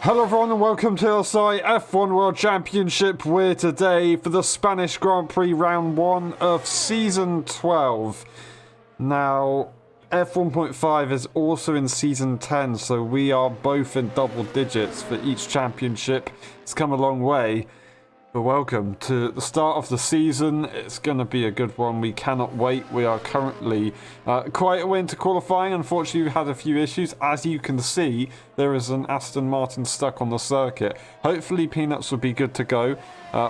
Hello everyone and welcome to LSI F1 World Championship. We're today for the Spanish Grand Prix round 1 of season 12. Now, F1.5 is also in season 10, so we are both in double digits for each championship. It's come a long way. But welcome to the start of the season. It's going to be a good one. We cannot wait. We are currently quite a way into qualifying. Unfortunately, we've had a few issues. As you can see, there is an Aston Martin stuck on the circuit. Hopefully, Peanuts will be good to go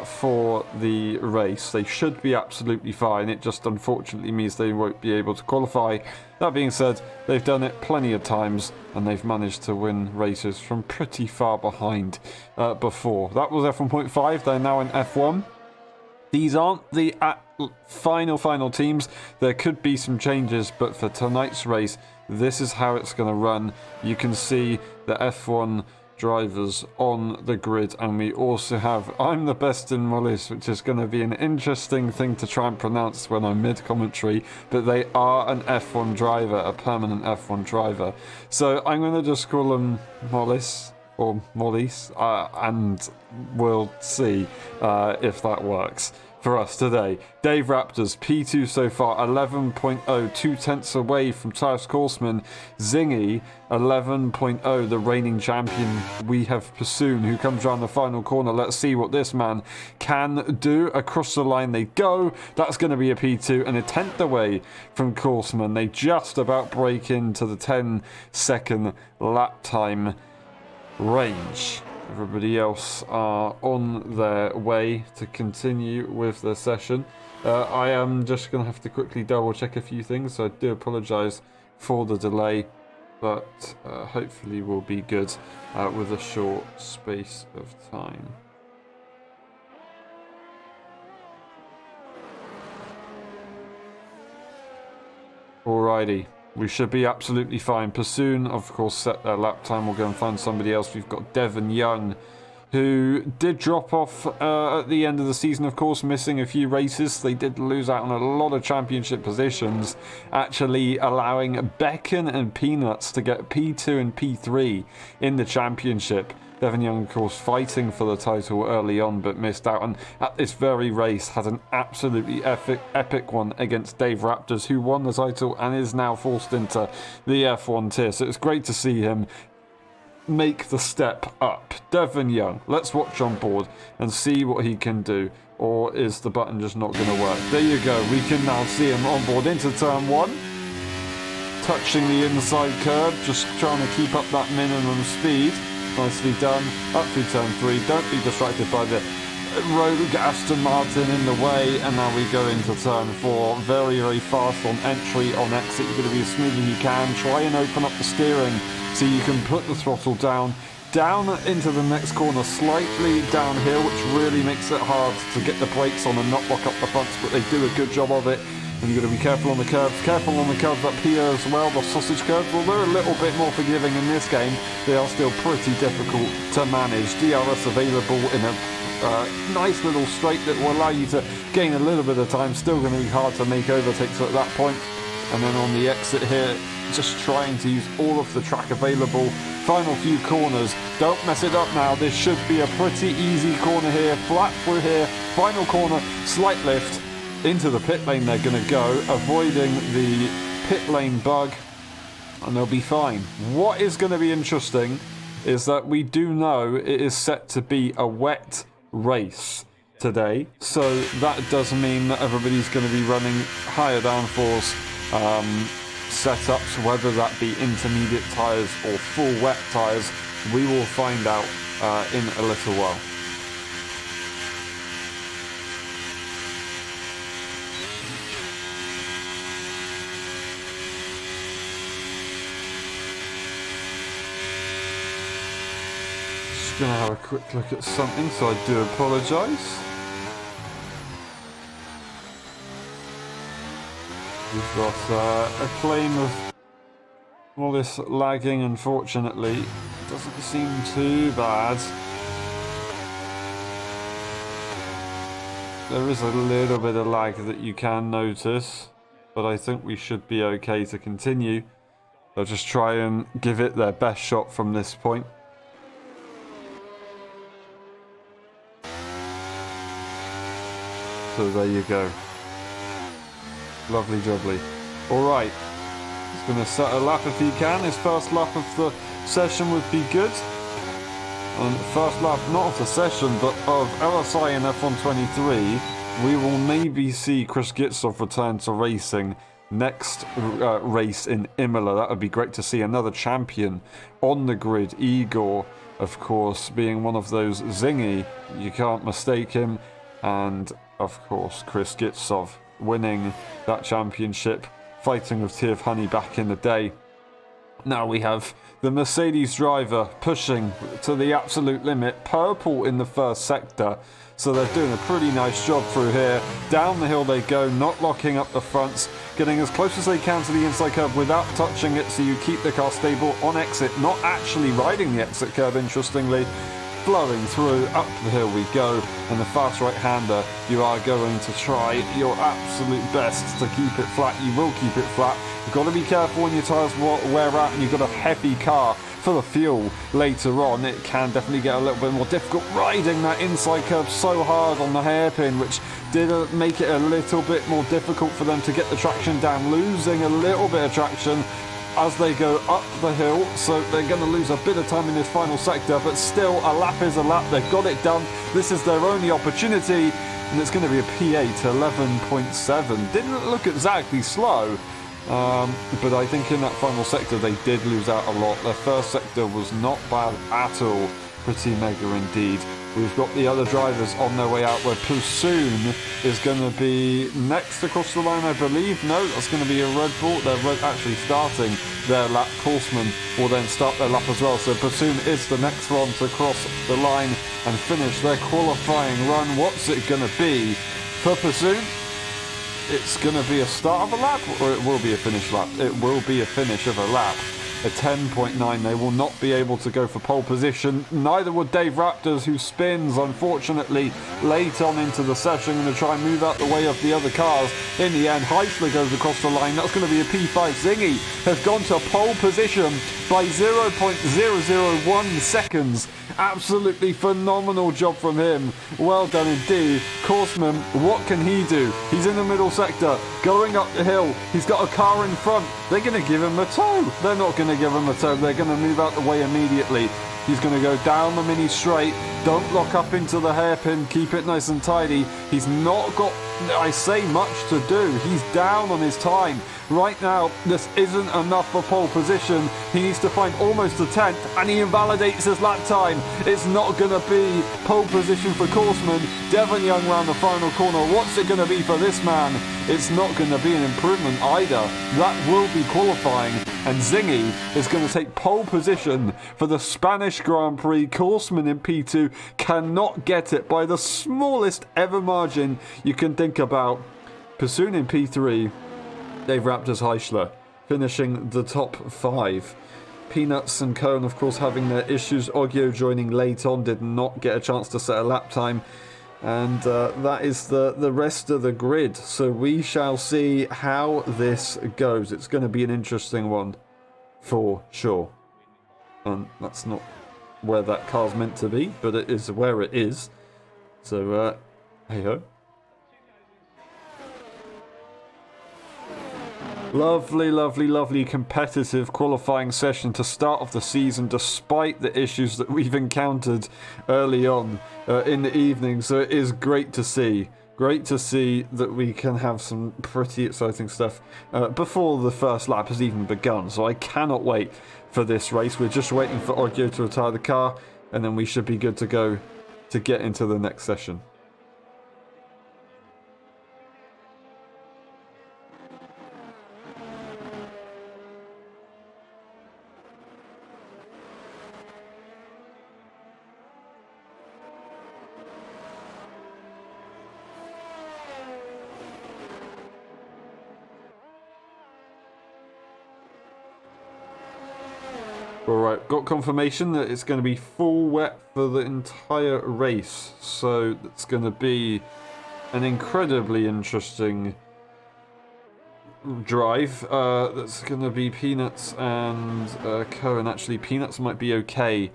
for the race. They should be absolutely fine. It just unfortunately means they won't be able to qualify. That being said, they've done it plenty of times and they've managed to win races from pretty far behind before. That was F1.5. They're now in F1. These aren't the final teams. There could be some changes, but for tonight's race, this is how it's going to run. You can see the F1 drivers on the grid, and we also have I'm the best in Mollis, which is going to be an interesting thing to try and pronounce when I'm mid-commentary, but they are an F1 driver, a permanent F1 driver. So I'm going to just call them Mollis or Mollis, and we'll see if that works for us today. Dave Raptors, P2 so far, 11.0, 2 tenths away from Tyrus Korsman. Zingy, 11.0, the reigning champion. We have Pursoon, who comes around the final corner. Let's see what this man can do. Across the line they go. That's going to be a P2 and a tenth away from Korsman. They just about break into the 10-second lap time range. Everybody else are on their way to continue with the session. I am just going to have to quickly double check a few things, so I do apologise for the delay, but hopefully we'll be good with a short space of time. Alrighty. We should be absolutely fine. Pursoon, of course, set their lap time. We'll go and find somebody else. We've got Devon Young, who did drop off at the end of the season, of course, missing a few races. They did lose out on a lot of championship positions, actually allowing Becken and Peanuts to get P2 and P3 in the championship. Devon Young, of course, fighting for the title early on, but missed out. And at this very race, had an absolutely epic one against Dave Raptors, who won the title and is now forced into the F1 tier. So it's great to see him make the step up. Devon Young, let's watch on board and see what he can do. Or is the button just not going to work? There you go. We can now see him on board into turn 1. Touching the inside curve, just trying to keep up that minimum speed. Nicely done. Up through turn 3. Don't be distracted by the rogue Aston Martin in the way. And now we go into turn 4. Very, very fast on entry, on exit. You're going to be as smooth as you can. Try and open up the steering so you can put the throttle down. Down into the next corner, slightly downhill, which really makes it hard to get the brakes on and not lock up the fronts, but they do a good job of it. And you've got to be careful on the curves. Careful on the curves up here as well, the sausage curves. Well, they're a little bit more forgiving in this game. They are still pretty difficult to manage. DRS available in a nice little straight that will allow you to gain a little bit of time. Still going to be hard to make overtakes at that point. And then on the exit here, just trying to use all of the track available. Final few corners. Don't mess it up now. This should be a pretty easy corner here. Flat through here. Final corner, slight lift. Into the pit lane they're going to go, avoiding the pit lane bug, and they'll be fine. What is going to be interesting is that we do know it is set to be a wet race today, so that does mean that everybody's going to be running higher downforce setups, whether that be intermediate tyres or full wet tyres. We will find out in a little while. Going to have a quick look at something, so I do apologise. We've got a claim of all this lagging, unfortunately. Doesn't seem too bad. There is a little bit of lag that you can notice, but I think we should be okay to continue. They'll just try and give it their best shot from this point. So there you go. Lovely jubbly. Alright. He's going to set a lap if he can. His first lap of the session would be good. And first lap, not of the session, but of LSI in F123, we will maybe see Chris Gitsov return to racing next race in Imola. That would be great to see another champion on the grid. Igor, of course, being one of those zingy. You can't mistake him. And, of course, Chris Gitsov winning that championship, fighting with Tiff Honey back in the day. Now we have the Mercedes driver pushing to the absolute limit. Purple in the first sector. So they're doing a pretty nice job through here. Down the hill they go, not locking up the fronts, getting as close as they can to the inside curve without touching it, so you keep the car stable on exit, not actually riding the exit curve, interestingly. Flowing through, up the hill we go, and the fast right-hander, you are going to try your absolute best to keep it flat. You will keep it flat. You've got to be careful when your tyres wear out and you've got a heavy car for the fuel later on. It can definitely get a little bit more difficult riding that inside curve so hard on the hairpin, which did make it a little bit more difficult for them to get the traction down, losing a little bit of traction as they go up the hill, so they're going to lose a bit of time in this final sector, but still, a lap is a lap. They've got it done. This is their only opportunity, and it's going to be a P8 11.7. Didn't look exactly slow, but I think in that final sector they did lose out a lot. Their first sector was not bad at all. Pretty mega indeed. We've got the other drivers on their way out, where Pusoon is going to be next across the line, I believe. No, that's going to be a Red Bull. They're actually starting their lap. Korsman will then start their lap as well. So Pusoon is the next one to cross the line and finish their qualifying run. What's it going to be for Pusoon? It's going to be a start of a lap, or it will be a finish lap? It will be a finish of a lap. A 10.9. They will not be able to go for pole position. Neither would Dave Raptors, who spins, unfortunately, late on into the session, going to try and move out the way of the other cars. In the end, Heisler goes across the line. That's going to be a P5. Zingy has gone to pole position by 0.001 seconds. Absolutely phenomenal job from him. Well done indeed. Korsman, what can he do? He's in the middle sector, going up the hill. He's got a car in front. They're going to give him a tow. They're not going to give him a tow. They're going to move out the way immediately. He's going to go down the mini straight. Don't lock up into the hairpin. Keep it nice and tidy. He's not got, I say, much to do. He's down on his time. Right now, this isn't enough for pole position. He needs to find almost a 10th, and he invalidates his lap time. It's not going to be pole position for Korsman. Devon Young round the final corner. What's it going to be for this man? It's not going to be an improvement either. That will be qualifying, and Zingy is going to take pole position for the Spanish Grand Prix. Korsman in P2 cannot get it by the smallest ever margin you can think about. Pusoon in P3. Dave Raptors Heisler finishing the top 5. Peanuts and Cohen, of course, having their issues. Oggio joining late on, did not get a chance to set a lap time. And that is the rest of the grid. So we shall see how this goes. It's going to be an interesting one, for sure. And that's not where that car's meant to be, but it is where it is. So, hey-ho. Lovely, lovely, lovely competitive qualifying session to start off the season, despite the issues that we've encountered early on in the evening. So it is great to see. Great to see that we can have some pretty exciting stuff before the first lap has even begun. So I cannot wait for this race. We're just waiting for Oggio to retire the car, and then we should be good to go to get into the next session. Alright, got confirmation that it's going to be full wet for the entire race. So it's going to be an incredibly interesting drive. That's going to be Peanuts and Cohen. Actually, Peanuts might be okay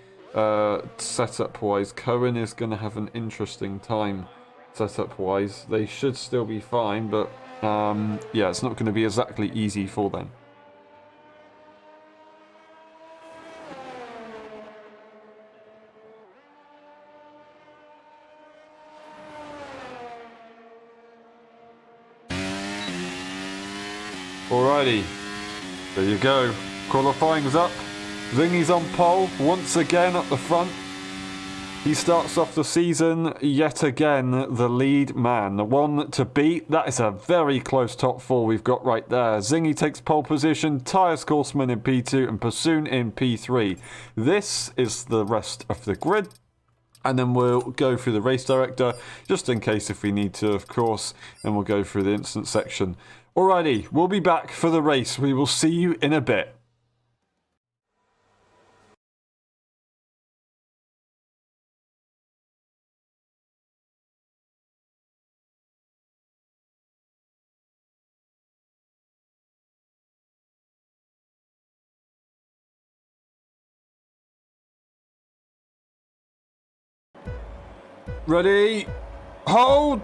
setup-wise. Cohen is going to have an interesting time setup-wise. They should still be fine, but yeah, it's not going to be exactly easy for them. Alrighty, there you go. Qualifying's up. Zingy's on pole once again at the front. He starts off the season yet again the lead man, the one to beat. That is a very close top four we've got right there. Zingy takes pole position, Tyres Korsman in P2 and Pursoon in P3. This is the rest of the grid. And then we'll go through the race director, just in case if we need to, of course, and we'll go through the instant section. Alrighty, we'll be back for the race. We will see you in a bit. Ready? Hold!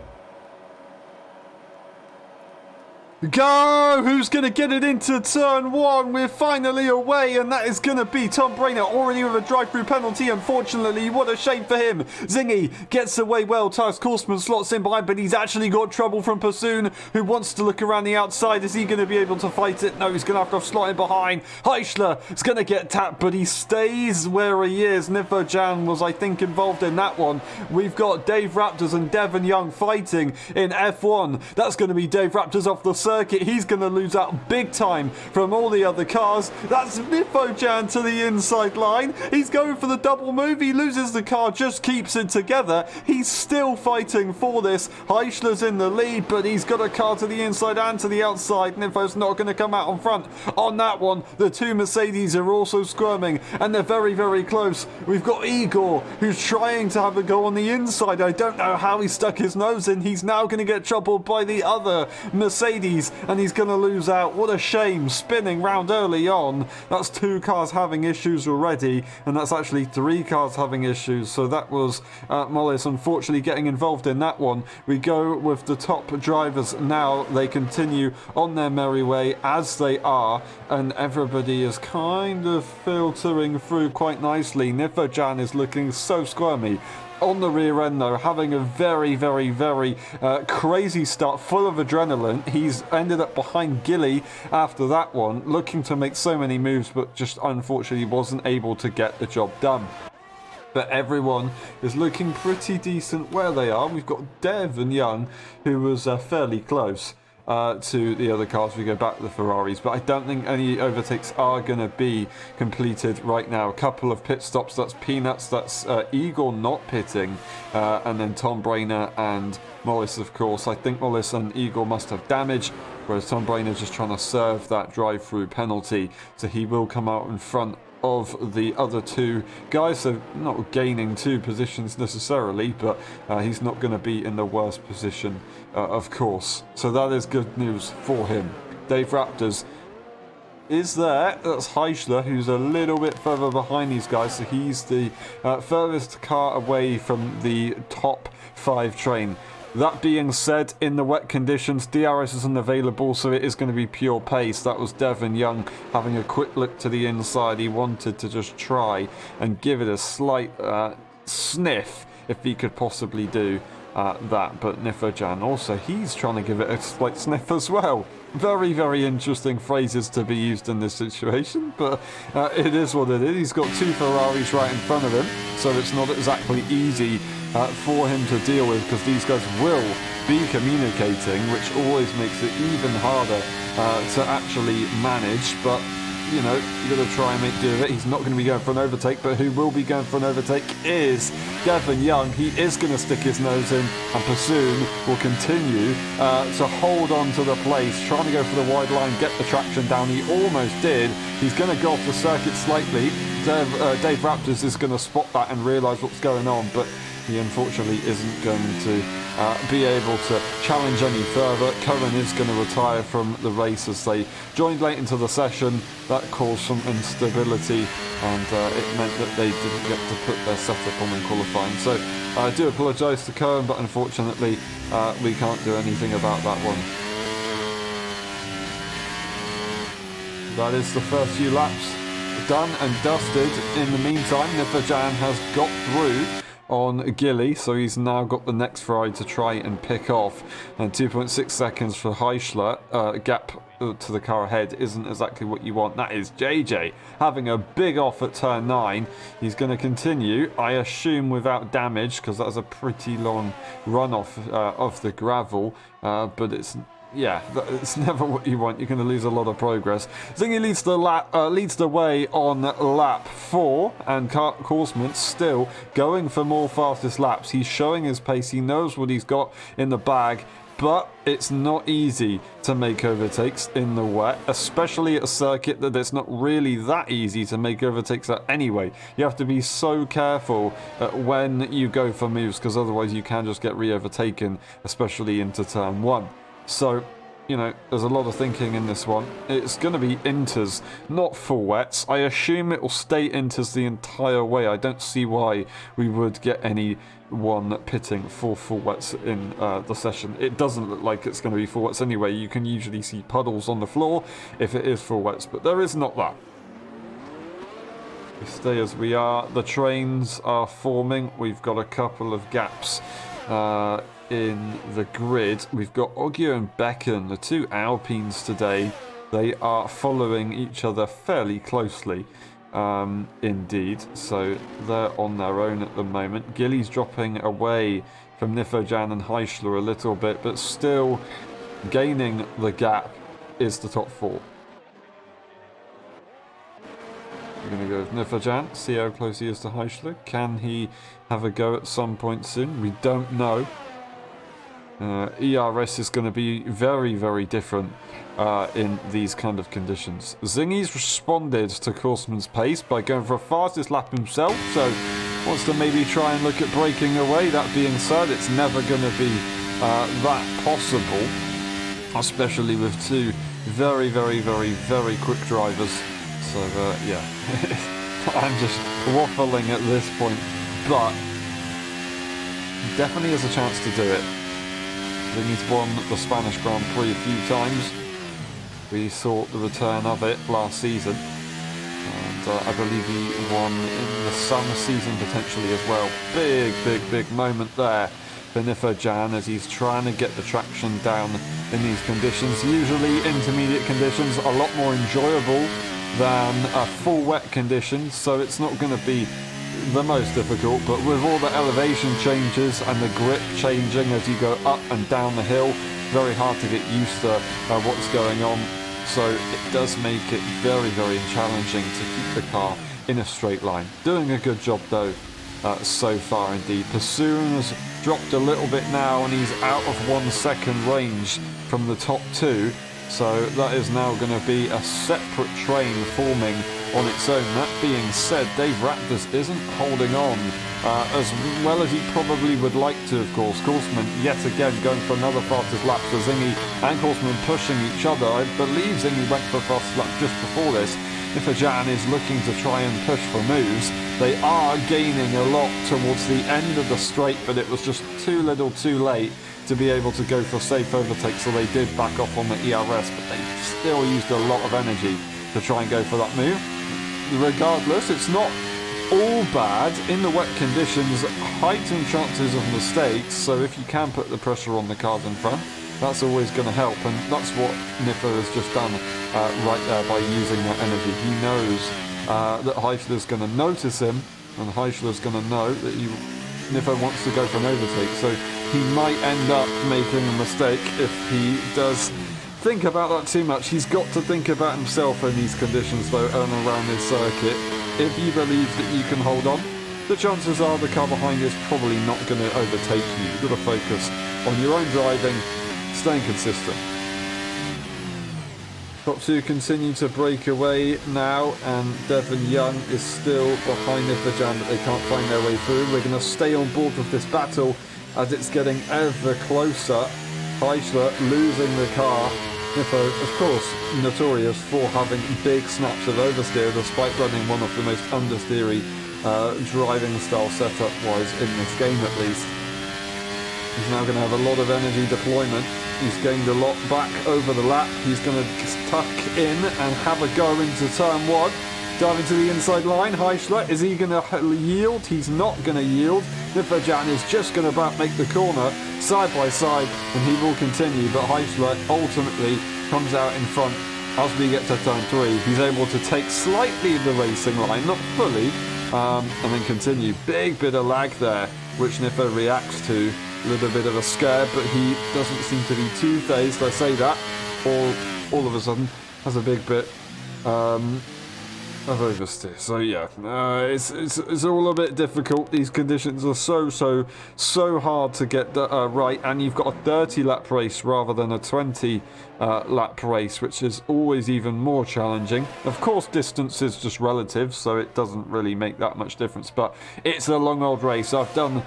Go! Who's going to get it into turn one? We're finally away, and that is going to be Tom Brainer, already with a drive-through penalty. Unfortunately, what a shame for him. Zingy gets away well. Tyres Korsman slots in behind, but he's actually got trouble from Pursoon, who wants to look around the outside. Is he going to be able to fight it? No, he's going to have to slot in behind. Heischler is going to get tapped, but he stays where he is. Nifojan was, I think, involved in that one. We've got Dave Raptors and Devon Young fighting in F1. That's going to be Dave Raptors off the circuit. He's going to lose out big time from all the other cars. That's Nifojan to the inside line. He's going for the double move. He loses the car, just keeps it together. He's still fighting for this. Heischler's in the lead, but he's got a car to the inside and to the outside. Nifo's not going to come out on front on that one. The two Mercedes are also squirming, and they're very, very close. We've got Igor, who's trying to have a go on the inside. I don't know how he stuck his nose in. He's now going to get troubled by the other Mercedes, and he's going to lose out. What a shame, spinning round early on. That's two cars having issues already, and that's actually three cars having issues. So that was Mollis unfortunately getting involved in that one. We go with the top drivers now. They continue on their merry way as they are, and everybody is kind of filtering through quite nicely. Nifojan is looking so squirmy on the rear end though, having a very, very, very crazy start, full of adrenaline. He's ended up behind Gilly after that one, looking to make so many moves, but just unfortunately wasn't able to get the job done. But everyone is looking pretty decent where they are. We've got Dev and Young, who was fairly close to the other cars. We go back to the Ferraris, but I don't think any overtakes are going to be completed right now. A couple of pit stops. That's Peanuts, that's Igor not pitting, and then Tom Brainer and Mollis, of course. I think Mollis and Igor must have damage, whereas Tom Brainer just trying to serve that drive-through penalty, so he will come out in front of the other two guys, so not gaining two positions necessarily, but he's not going to be in the worst position, of course. So that is good news for him. Dave Raptors is there. That's Heischler, who's a little bit further behind these guys, so he's the furthest car away from the top five train. That being said, in the wet conditions, DRS isn't available, so it is going to be pure pace. That was Devon Young having a quick look to the inside. He wanted to just try and give it a slight sniff, if he could possibly do that. But Nifojan also, he's trying to give it a slight sniff as well. Very, very interesting phrases to be used in this situation, but it is what it is. He's got two Ferraris right in front of him, so it's not exactly easy for him to deal with, because these guys will be communicating, which always makes it even harder to actually manage. But you know, you've got to try and make do of it. He's not going to be going for an overtake, but who will be going for an overtake is Devon Young. He is going to stick his nose in, and Pursoon will continue to hold on to the place, trying to go for the wide line, get the traction down. He almost did. He's going to go off the circuit slightly. Dave Raptors is going to spot that and realise what's going on, but he unfortunately isn't going to be able to challenge any further. Cohen is going to retire from the race as they joined late into the session. That caused some instability, and it meant that they didn't get to put their setup on in qualifying. So I do apologise to Cohen, but unfortunately we can't do anything about that one. That is the first few laps done and dusted. In the meantime, Nifajan has got through on Gilly, so he's now got the next ride to try and pick off. And 2.6 seconds for Heischler, gap to the car ahead isn't exactly what you want. That is JJ having a big off at turn 9. He's going to continue, I assume, without damage, because that's a pretty long runoff of the gravel, but it's never what you want. You're going to lose a lot of progress. Zingy leads the way on lap 4, and Korsman still going for more fastest laps. He's showing his pace. He knows what he's got in the bag, but it's not easy to make overtakes in the wet, especially at a circuit that it's not really that easy to make overtakes at anyway. You have to be so careful when you go for moves, because otherwise you can just get re-overtaken, especially into turn 1. So, you know, there's a lot of thinking in this one. It's going to be inters, not full wets. I assume it will stay inters the entire way. I don't see why we would get anyone pitting for full wets in the session. It doesn't look like it's going to be full wets anyway. You can usually see puddles on the floor if it is full wets, but there is not that. We stay as we are. The trains are forming. We've got a couple of gaps in the grid. We've got Oggio and Becken, the two Alpines today. They are following each other fairly closely indeed, so they're on their own at the moment. Gilly's dropping away from Nifojan and Heischler a little bit, but still gaining the gap is the top 4. We're going to go with Nifojan, see how close he is to Heischler. Can he have a go at some point soon? We don't know. ERS is going to be very, very different in these kind of conditions. Zingy's responded to Korsman's pace by going for a fastest lap himself, so wants to maybe try and look at breaking away. That being said, it's never going to be that possible, especially with two very, very, very, very quick drivers. So, yeah, I'm just waffling at this point, but he definitely has a chance to do it. He's won the Spanish Grand Prix a few times. We saw the return of it last season, and I believe he won in the summer season potentially as well. Big, big, big moment there for Nifojan as he's trying to get the traction down in these conditions. Usually intermediate conditions are a lot more enjoyable than full wet conditions, so it's not going to be the most difficult, but with all the elevation changes and the grip changing as you go up and down the hill, very hard to get used to what's going on, so it does make it very, very challenging to keep the car in a straight line. Doing a good job though so far indeed. Pursoon has dropped a little bit now and he's out of 1 second range from the top 2, so that is now going to be a separate train forming on its own. That being said, Dave Raptors isn't holding on as well as he probably would like to, of course. Korsman yet again going for another fastest lap, so Zingy and Korsman pushing each other. I believe Zingy went for fastest lap just before this. Nifojan is looking to try and push for moves. They are gaining a lot towards the end of the straight, but it was just too little too late to be able to go for safe overtake, so they did back off on the ERS, but they still used a lot of energy to try and go for that move. Regardless, it's not all bad. In the wet conditions, heightened chances of mistakes, so if you can put the pressure on the cars in front, that's always going to help, and that's what Nifo has just done right there by using that energy. He knows that Heischler's going to notice him, and Heischler's going to know that Nifo wants to go for an overtake, so he might end up making a mistake if he does think about that too much. He's got to think about himself in these conditions though, and around this circuit. If you believe that you can hold on, the chances are the car behind you is probably not going to overtake you. You've got to focus on your own driving, staying consistent. Top two continue to break away now, and Devon Young is still behind Nifajan, but they can't find their way through. We're going to stay on board with this battle as it's getting ever closer. Heisler losing the car. Nifo, of course, notorious for having big snaps of oversteer, despite running one of the most understeery driving style setup-wise in this game at least. He's now going to have a lot of energy deployment. He's gained a lot back over the lap. He's going to tuck in and have a go into turn one. Dive into the inside line. Heisler, is he going to yield? He's not going to yield. Nifajan is just going to about make the corner side by side, and he will continue. But Heisler ultimately comes out in front as we get to turn three. He's able to take slightly the racing line, not fully, and then continue. Big bit of lag there, which Nifo reacts to. A little bit of a scare, but he doesn't seem to be too phased. I say that, all of a sudden has a big bit of oversteer. So yeah, it's all a bit difficult. These conditions are so hard to get right, and you've got a 30 lap race rather than a 20 lap race, which is always even more challenging. Of course, distance is just relative, so it doesn't really make that much difference, but it's a long old race. I've done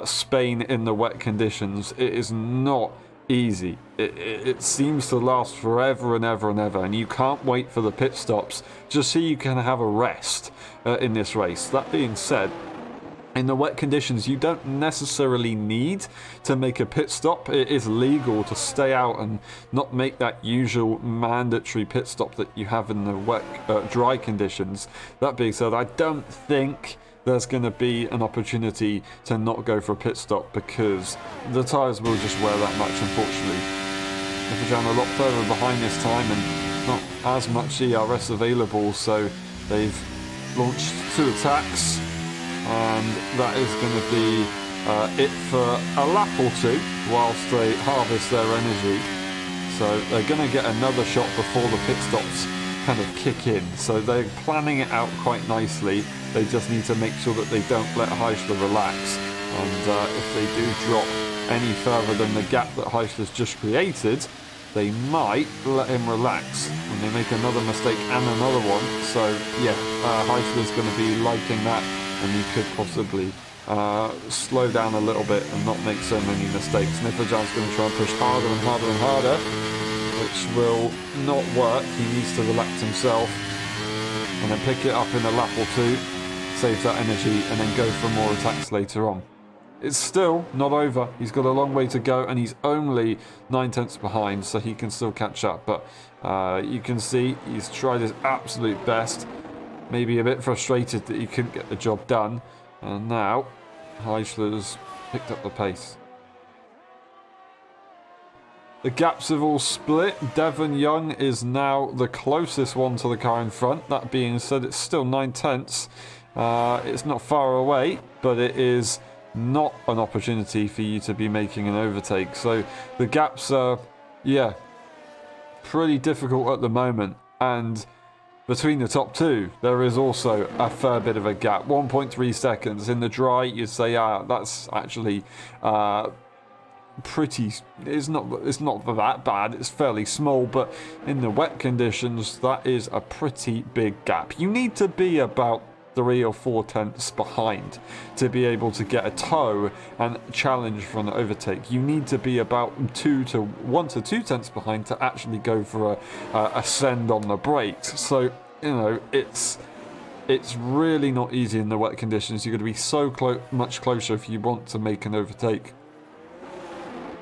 Spain in the wet conditions. It is not easy. It seems to last forever and ever and ever, and you can't wait for the pit stops just so you can have a rest in this race. That being said, in the wet conditions, you don't necessarily need to make a pit stop. It is legal to stay out and not make that usual mandatory pit stop that you have in the wet, dry conditions. That being said, I don't think there's going to be an opportunity to not go for a pit stop because the tyres will just wear that much, unfortunately. Nifajan a lot further behind this time and not as much ERS available, so they've launched 2 attacks, and that is going to be it for a lap or 2 whilst they harvest their energy. So they're going to get another shot before the pit stops kind of kick in, so they're planning it out quite nicely. They just need to make sure that they don't let Heisler relax, and if they do drop any further than the gap that Heisler's just created, they might let him relax and they make another mistake and another one. So yeah, Heisler's going to be liking that, and he could possibly slow down a little bit and not make so many mistakes. Nifajan's going to try and push harder and harder and harder, which will not work. He needs to relax himself and then pick it up in a lap or 2, save that energy, and then go for more attacks later on. It's still not over. He's got a long way to go, and he's only 9/10 behind, so he can still catch up. But you can see he's tried his absolute best. Maybe a bit frustrated that he couldn't get the job done, and now Heisler's picked up the pace. The gaps have all split. Devon Young is now the closest one to the car in front. That being said, it's still 9/10. It's not far away, but it is not an opportunity for you to be making an overtake. So the gaps are, yeah, pretty difficult at the moment. And between the top 2, there is also a fair bit of a gap. 1.3 seconds. In the dry, you'd say, that's actually pretty, it's not that bad, it's fairly small, but in the wet conditions that is a pretty big gap. You need to be about 3 or 4 tenths behind to be able to get a tow and challenge for an overtake. You need to be about 1 to 2 tenths behind to actually go for a send on the brakes. So you know, it's really not easy in the wet conditions. You're going to be so much closer if you want to make an overtake.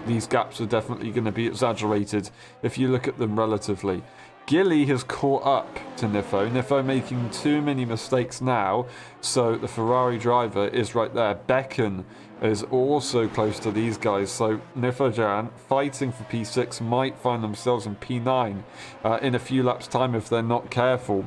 These gaps are definitely going to be exaggerated if you look at them relatively. Gilly has caught up to Nifo. Nifo making too many mistakes now, so the Ferrari driver is right there. Becken is also close to these guys, so Nifajan fighting for P6 might find themselves in P9 in a few laps time if they're not careful.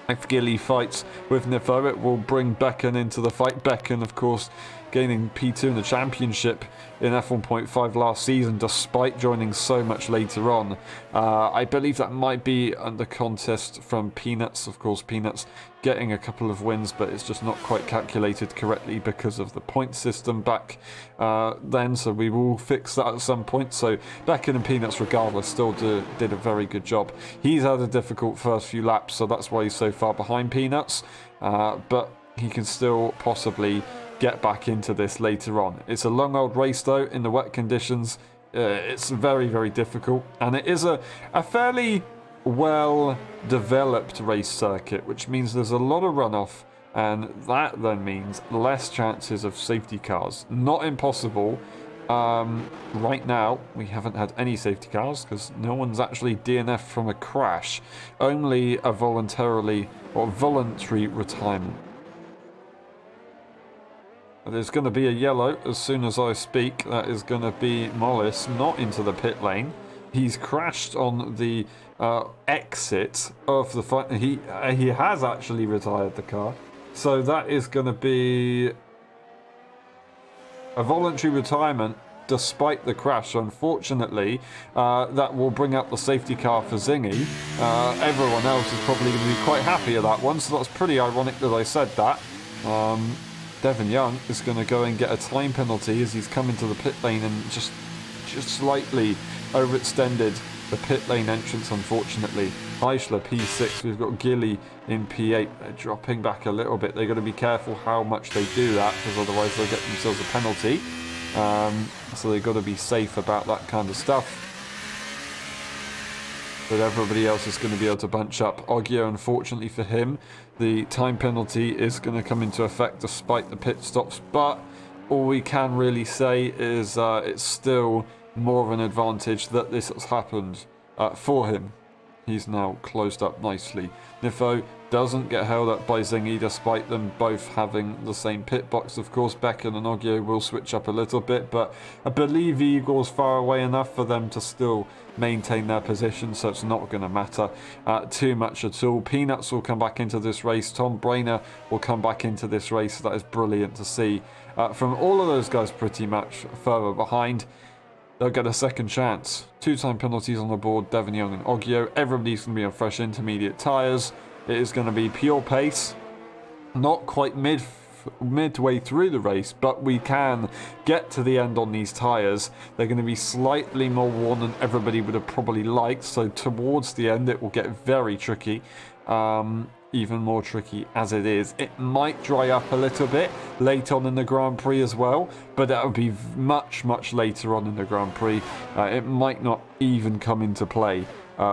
If Gilly fights with Nifo, it will bring Becken into the fight. Becken, of course, gaining P2 in the championship in F1.5 last season, despite joining so much later on. I believe that might be under contest from Peanuts. Of course, Peanuts getting a couple of wins, but it's just not quite calculated correctly because of the point system back then, so we will fix that at some point. So Beckett and Peanuts, regardless, still did a very good job. He's had a difficult first few laps, so that's why he's so far behind Peanuts, but he can still possibly get back into this later on. It's a long old race though, in the wet conditions. It's very, very difficult, and it is a fairly well developed race circuit, which means there's a lot of runoff, and that then means less chances of safety cars. Not impossible. Right now we haven't had any safety cars because no one's actually DNF'd from a crash, only a voluntary retirement. There's going to be a yellow as soon as I speak. That is going to be Mollis, not into the pit lane. He's crashed on the exit of the fight. He has actually retired the car. So that is going to be a voluntary retirement despite the crash. Unfortunately, that will bring up the safety car for Zingy. Everyone else is probably going to be quite happy at that one, so that's pretty ironic that I said that. Devon Young is going to go and get a time penalty as he's come into the pit lane and just slightly overextended the pit lane entrance, unfortunately. Eichler P6, we've got Gilly in P8. They're dropping back a little bit. They've got to be careful how much they do that, because otherwise they'll get themselves a penalty. So they've got to be safe about that kind of stuff. But everybody else is going to be able to bunch up. Oggio, unfortunately for him, the time penalty is going to come into effect despite the pit stops. But all we can really say is it's still more of an advantage that this has happened for him. He's now closed up nicely. Nifo doesn't get held up by Zingy despite them both having the same pit box. Of course, Beckett and Oggio will switch up a little bit, but I believe Igor's far away enough for them to still maintain their position, so it's not going to matter too much at all. Peanuts will come back into this race. Tom Brainer will come back into this race. That is brilliant to see. From all of those guys pretty much further behind, they'll get a second chance. 2-time penalties on the board, Devon Young and Oggio. Everybody's going to be on fresh intermediate tyres. It is going to be pure pace. Not quite midway through the race, but we can get to the end on these tyres. They're going to be slightly more worn than everybody would have probably liked, so towards the end it will get very tricky. Even more tricky as it is. It might dry up a little bit late on in the Grand Prix as well, but that would be much, much later on in the Grand Prix. It might not even come into play.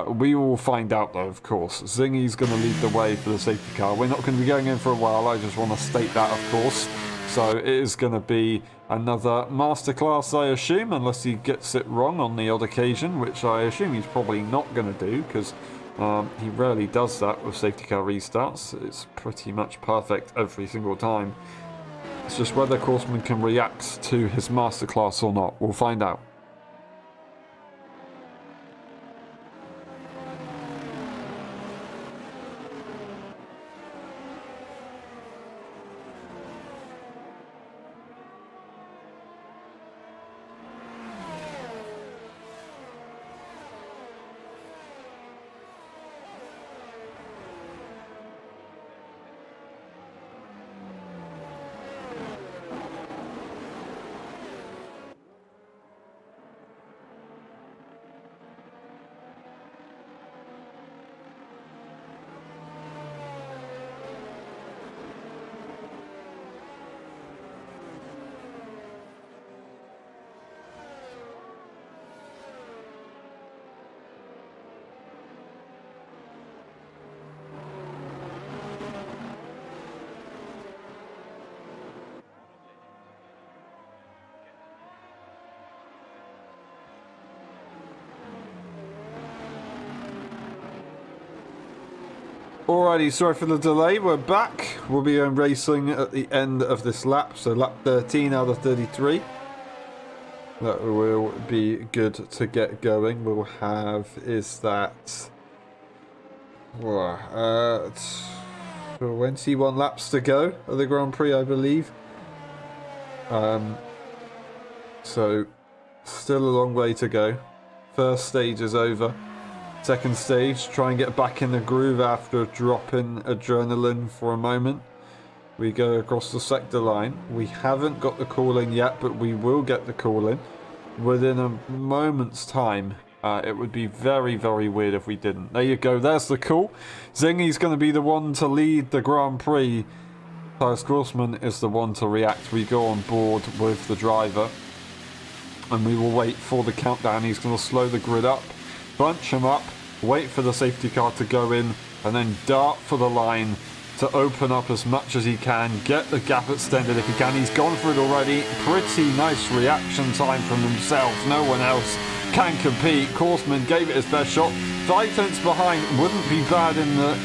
We will find out though, of course. Zingy's going to lead the way for the safety car. We're not going to be going in for a while, I just want to state that, of course. So it is going to be another masterclass, I assume, unless he gets it wrong on the odd occasion, which I assume he's probably not going to do, because he rarely does that with safety car restarts. It's pretty much perfect every single time. It's just whether Korsman can react to his masterclass or not. We'll find out. Alrighty, sorry for the delay, we're back. We'll be racing at the end of this lap, so lap 13 out of 33. That will be good to get going. We'll have, is that 21 laps to go of the Grand Prix, I believe. So, still a long way to go. First stage is over. Second stage, try and get back in the groove after a drop in adrenaline for a moment. We go across the sector line. We haven't got the call in yet, but we will get the call in within a moment's time. It would be very, very weird if we didn't. There you go. There's the call. Zingy's going to be the one to lead the Grand Prix. Tyrus Grossman is the one to react. We go on board with the driver. And we will wait for the countdown. He's going to slow the grid up, bunch him up, wait for the safety car to go in, and then dart for the line to open up as much as he can, get the gap extended if he can. He's gone for it already. Pretty nice reaction time from himself. No one else can compete. Korsman gave it his best shot. 5 tenths behind wouldn't be bad in the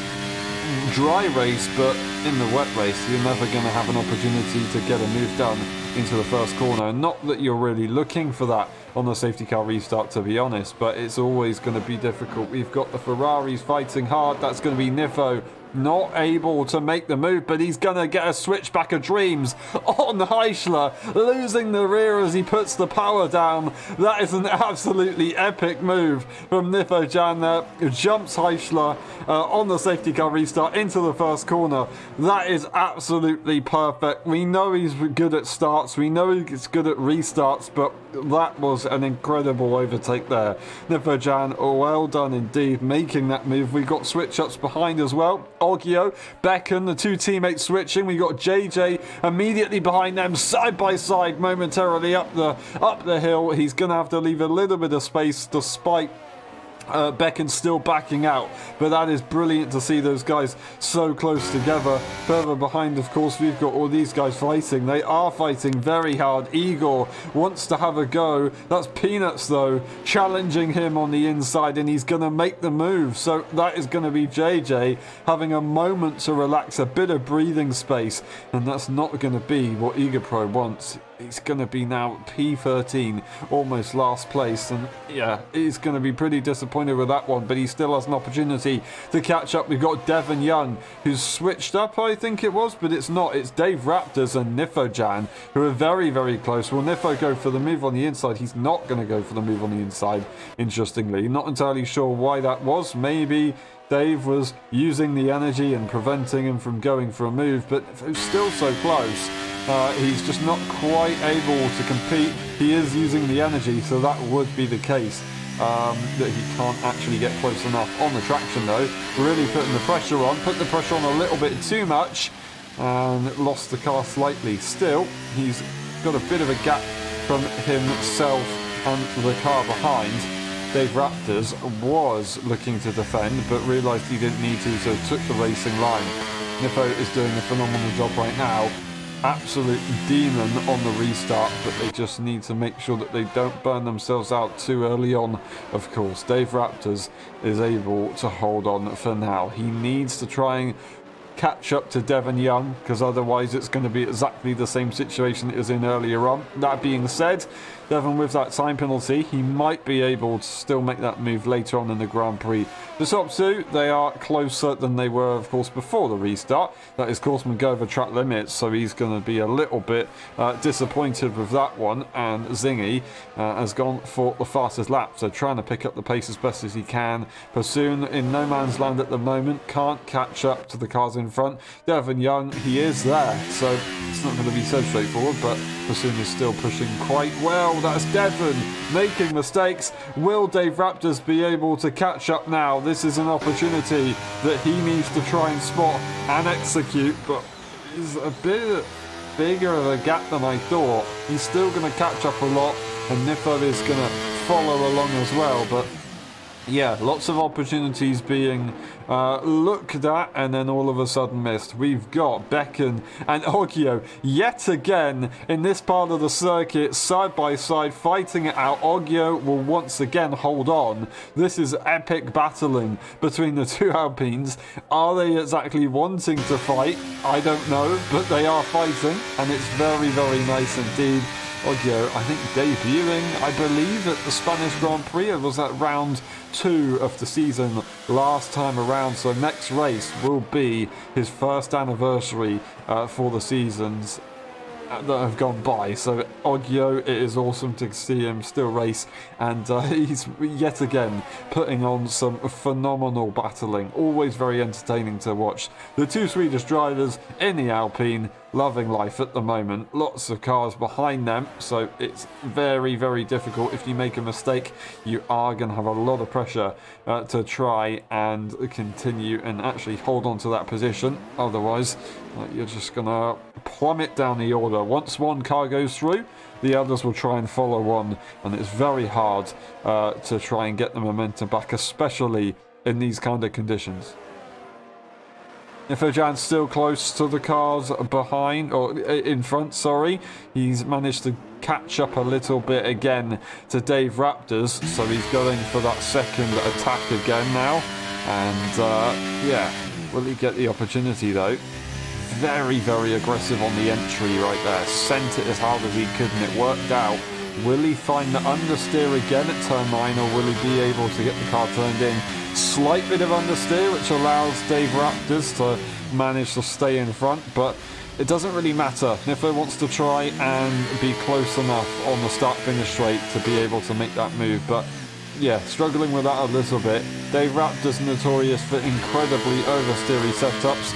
dry race, but in the wet race you're never going to have an opportunity to get a move done into the first corner. Not that you're really looking for that on the safety car restart, to be honest, but it's always going to be difficult. We've got the Ferraris fighting hard. That's going to be Niffo, not able to make the move, but he's going to get a switchback of dreams on Heischler, losing the rear as he puts the power down. That is an absolutely epic move from Niffo Jan there. Jumps Heischler on the safety car restart into the first corner. That is absolutely perfect. We know he's good at starts. We know he's good at restarts, but that was an incredible overtake there. Niffo Jan, well done indeed, making that move. We got switch-ups behind as well. Oggio, Becken, the two teammates switching. We got JJ immediately behind them, side by side, momentarily up the hill. He's going to have to leave a little bit of space despite Becken still backing out, but that is brilliant to see those guys so close together. Further behind, of course, we've got all these guys fighting. They are fighting very hard. Igor wants to have a go. That's Peanuts, though, challenging him on the inside, and he's going to make the move. So that is going to be JJ having a moment to relax, a bit of breathing space, and that's not going to be what Igor Pro wants. He's going to be now P13, almost last place, and yeah, he's going to be pretty disappointed with that one, but he still has an opportunity to catch up. We've got Devon Young, who's switched up, I think it was, but it's not. It's Dave Raptors and Niffo Jan, who are very, very close. Will Niffo go for the move on the inside? He's not going to go for the move on the inside, interestingly. Not entirely sure why that was. Maybe Dave was using the energy and preventing him from going for a move, but it's still so close. He's just not quite able to compete. He is using the energy, so that would be the case. That he can't actually get close enough on the traction, though. Really putting the pressure on. Put the pressure on a little bit too much and lost the car slightly. Still, he's got a bit of a gap from himself and the car behind. Dave Raptors was looking to defend, but realised he didn't need to, so took the racing line. Niffo is doing a phenomenal job right now. Absolute demon on the restart, but they just need to make sure that they don't burn themselves out too early on. Of course, Dave Raptors is able to hold on for now. He needs to try and catch up to Devon Young, because otherwise it's going to be exactly the same situation as in earlier on. That being said, Devon, with that time penalty, he might be able to still make that move later on in the Grand Prix. The top two, they are closer than they were, of course, before the restart. That is Korsman go over track limits, so he's going to be a little bit disappointed with that one. And Zingy has gone for the fastest lap, so trying to pick up the pace as best as he can. Pursoon in no man's land at the moment, can't catch up to the cars in front. Devon Young, he is there, so it's not going to be so straightforward, but Pursoon is still pushing quite well. That's Devon making mistakes. Will Dave Raptors be able to catch up now? This is an opportunity that he needs to try and spot and execute, but it's a bit bigger of a gap than I thought. He's still going to catch up a lot, and Niffo is going to follow along as well, but yeah, lots of opportunities being looked at and then all of a sudden missed. We've got Becken and Oggio yet again in this part of the circuit, side by side, fighting it out. Oggio will once again hold on. This is epic battling between the two Alpines. Are they exactly wanting to fight? I don't know, but they are fighting, and it's very, very nice indeed. Oggio, I think debuting, I believe, at the Spanish Grand Prix. It was at round 2 of the season last time around, so next race will be his first anniversary for the seasons. that have gone by. So Oggio, it is awesome to see him still race, and he's yet again putting on some phenomenal battling. Always very entertaining to watch. The two Swedish drivers in the Alpine, loving life at the moment. Lots of cars behind them, so it's very, very difficult. If you make a mistake, you are going to have a lot of pressure to try and continue and actually hold on to that position. Otherwise, you're just going to plummet down the order. Once one car goes through, the others will try and follow on, and it's very hard to try and get the momentum back, especially in these kind of conditions. Jan's still close to the cars behind, or in front, sorry. He's managed to catch up a little bit again to Dave Raptors, so he's going for that second attack again now. And yeah, will he get the opportunity though? Very, very aggressive on the entry right there. Sent it as hard as he could and it worked out. Will he find the understeer again at turn 9, or will he be able to get the car turned in? Slight bit of understeer, which allows Dave Raptors to manage to stay in front, but it doesn't really matter. Niffo wants to try and be close enough on the start-finish straight to be able to make that move, but yeah, struggling with that a little bit. Dave Raptors notorious for incredibly oversteery setups.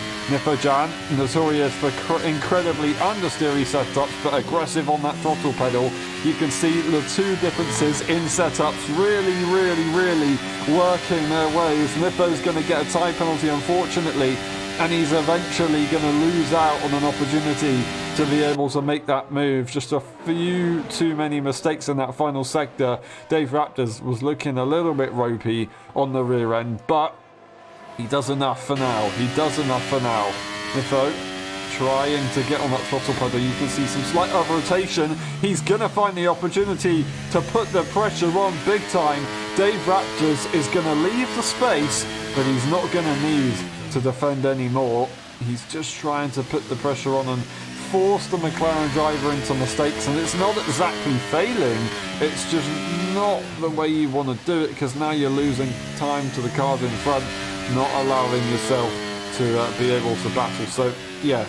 Jan notorious for incredibly understeery setups, but aggressive on that throttle pedal. You can see the two differences in setups really, really, really working their ways. Niffo's going to get a time penalty, unfortunately, and he's eventually going to lose out on an opportunity to be able to make that move. Just a few too many mistakes in that final sector. Dave Raptors was looking a little bit ropey on the rear end, but he does enough for now. He does enough for now. Niffo trying to get on that throttle pedal. You can see some slight over-rotation. He's going to find the opportunity to put the pressure on big time. Dave Raptors is going to leave the space, but he's not going to need to defend anymore. He's just trying to put the pressure on and force the McLaren driver into mistakes, and it's not exactly failing. It's just not the way you want to do it, because now you're losing time to the cars in front, not allowing yourself to be able to battle. So yeah,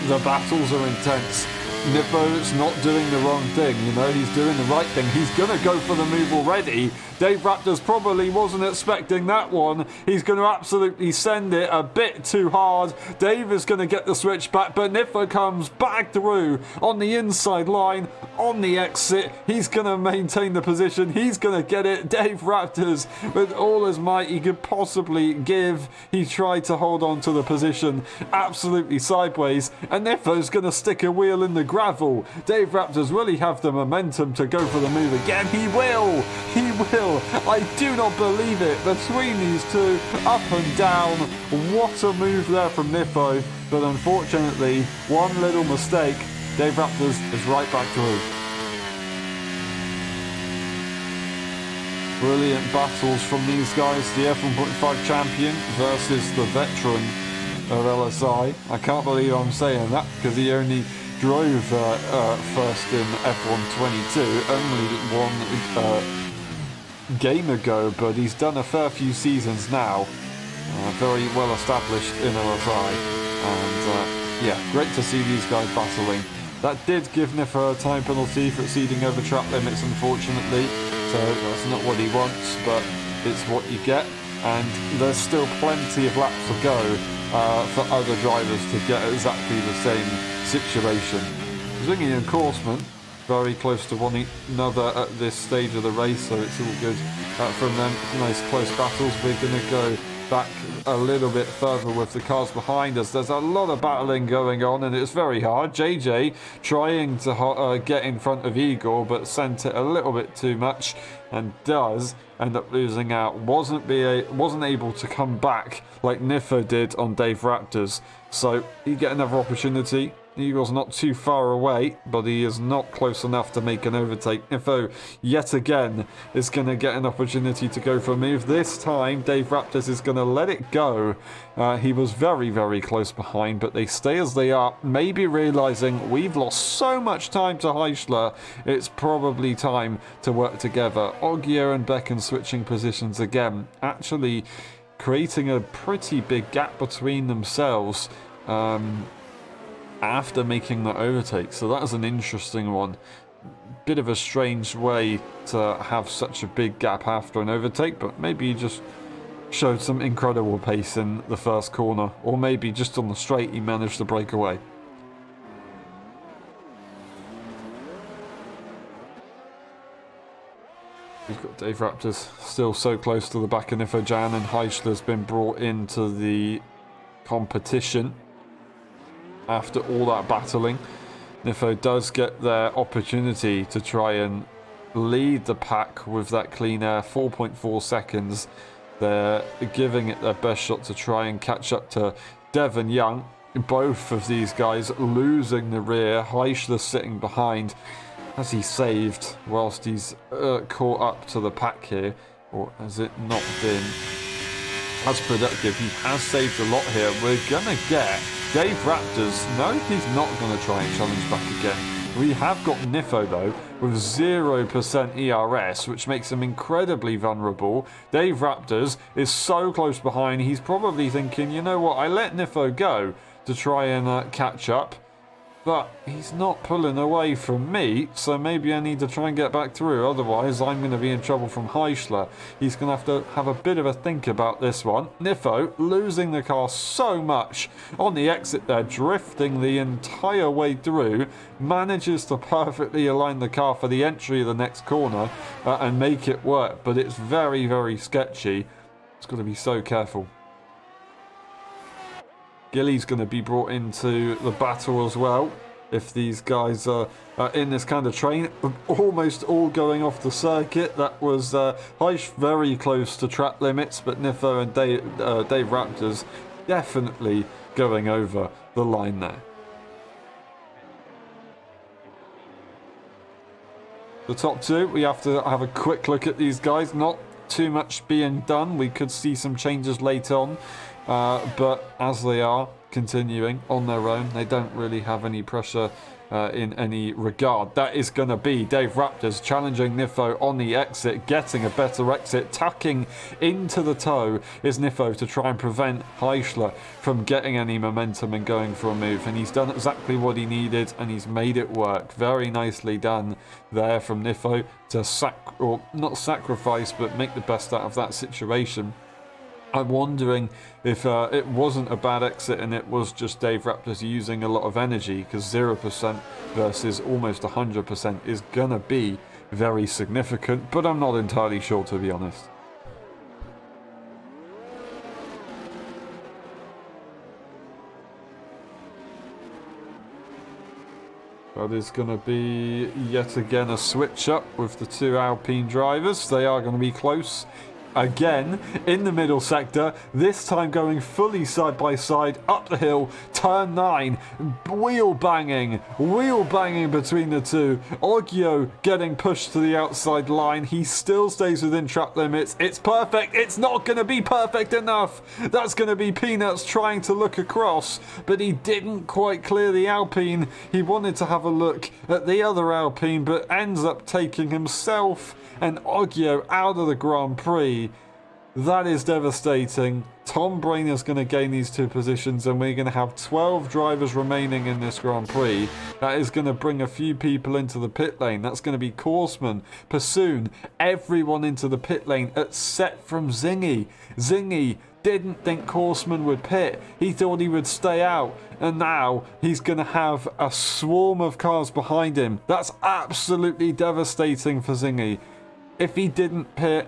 the battles are intense. Niffo's not doing the wrong thing, you know, he's doing the right thing. He's going to go for the move already. Dave Raptors probably wasn't expecting that one. He's going to absolutely send it a bit too hard. Dave is going to get the switch back, but Niffo comes back through on the inside line, on the exit. He's going to maintain the position. He's going to get it. Dave Raptors, with all his might he could possibly give, he tried to hold on to the position absolutely sideways, and Niffo's going to stick a wheel in the gravel. Dave Raptors, will he have the momentum to go for the move again? He will! He will! I do not believe it. Between these two, up and down. What a move there from Niffo. But unfortunately, one little mistake, Dave Raptors is right back through. Brilliant battles from these guys. The F1.5 champion versus the veteran of LSI. I can't believe I'm saying that, because he only drove first in F1 22, only one game ago, but he's done a fair few seasons now. Very well established in LSI, and yeah, great to see these guys battling. That did give Niffo a time penalty for exceeding over track limits, unfortunately, so that's not what he wants, but it's what you get, and there's still plenty of laps to go for other drivers to get exactly the same situation. Zwingy and Korsman very close to one another at this stage of the race, so it's all good from them. Nice close battles. We're going to go back a little bit further with the cars behind us. There's a lot of battling going on, and it's very hard. JJ trying to get in front of Igor, but sent it a little bit too much, and does end up losing out. Wasn't able to come back like Niffo did on Dave Raptors, so he get another opportunity. Igor's not too far away, but he is not close enough to make an overtake. Niffo, yet again, is going to get an opportunity to go for a move. This time, Dave Raptors is going to let it go. He was very, very close behind, but they stay as they are, maybe realising we've lost so much time to Heichler, it's probably time to work together. Ogier and Becken switching positions again, actually creating a pretty big gap between themselves. after making that overtake. So that is an interesting one. Bit of a strange way to have such a big gap after an overtake, but maybe he just showed some incredible pace in the first corner, or maybe just on the straight he managed to break away. We've got Dave Raptors still so close to the back of Nifojan, and Heischler's been brought into the competition after all that battling. Nifo does get their opportunity to try and lead the pack with that clean air, 4.4 seconds. They're giving it their best shot to try and catch up to Devon Young. Both of these guys losing the rear. Heischler sitting behind. Has he saved whilst he's caught up to the pack here? Or has it not been as productive? He has saved a lot here. We're going to get Dave Raptors. No, he's not going to try and challenge back again. We have got Nifo, though, with 0% ERS, which makes him incredibly vulnerable. Dave Raptors is so close behind, he's probably thinking, you know what, I let Nifo go to try and catch up. But he's not pulling away from me, so maybe I need to try and get back through. Otherwise, I'm going to be in trouble from Heischler. He's going to have a bit of a think about this one. Nifo losing the car so much on the exit there, drifting the entire way through, manages to perfectly align the car for the entry of the next corner and make it work. But it's very, very sketchy. It's got to be so careful. Gilly's going to be brought into the battle as well. If these guys are in this kind of train, almost all going off the circuit. That was Heisch very close to track limits, but Nifo and Dave Raptors definitely going over the line there. The top two, we have to have a quick look at these guys. Not too much being done. We could see some changes later on. But as they are continuing on their own, they don't really have any pressure in any regard. That is going to be Dave Raptors challenging Nifo on the exit, getting a better exit, tucking into the toe is Nifo to try and prevent Heischler from getting any momentum and going for a move. And he's done exactly what he needed, and he's made it work. Very nicely done there from Nifo to not sacrifice, but make the best out of that situation. I'm wondering if it wasn't a bad exit and it was just Dave Raptors using a lot of energy, because 0% versus almost 100% is going to be very significant, but I'm not entirely sure, to be honest. That is going to be yet again a switch up with the two Alpine drivers. They are going to be close. Again, in the middle sector, this time going fully side by side, up the hill, turn 9, wheel banging between the two. Oggio getting pushed to the outside line, he still stays within track limits. It's perfect, it's not going to be perfect enough. That's going to be Peanuts trying to look across, but he didn't quite clear the Alpine. He wanted to have a look at the other Alpine, but ends up taking himself and Oggio out of the Grand Prix. That is devastating. Tom Brainer's going to gain these two positions, and we're going to have 12 drivers remaining in this Grand Prix. That is going to bring a few people into the pit lane. That's going to be Korsman, Passoon, everyone into the pit lane except from Zingy. Zingy didn't think Korsman would pit. He thought he would stay out, and now he's going to have a swarm of cars behind him. That's absolutely devastating for Zingy. If he didn't pit,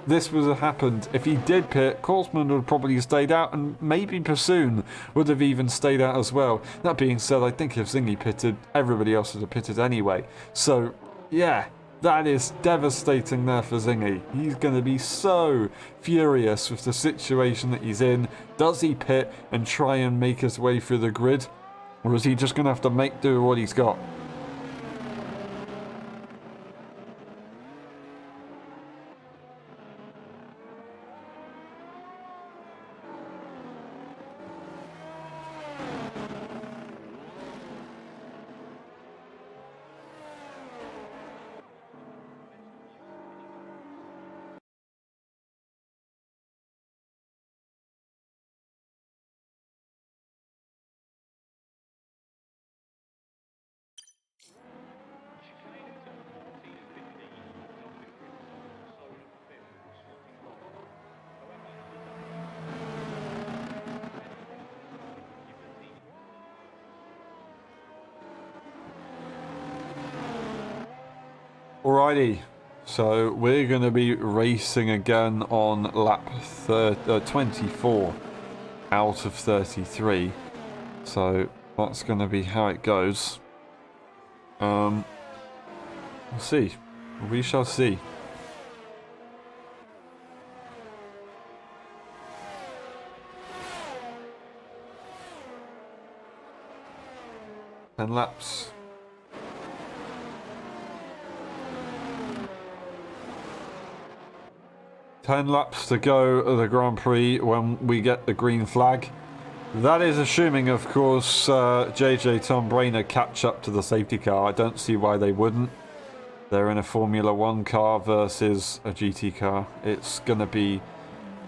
this would have happened. If he did pit, Korsman would have probably stayed out, and maybe Passoon would have even stayed out as well. That being said, I think if Zingy pitted, everybody else would have pitted anyway. So, yeah, that is devastating there for Zingy. He's going to be so furious with the situation that he's in. Does he pit and try and make his way through the grid? Or is he just going to have to make do with what he's got? Alrighty, so we're going to be racing again on lap 24 out of 33. So that's going to be how it goes. We'll see. We shall see. And laps. Ten laps to go of the Grand Prix when we get the green flag. That is assuming, of course, JJ Tom Brainer catch up to the safety car. I don't see why they wouldn't. They're in a Formula 1 car versus a GT car. It's going to be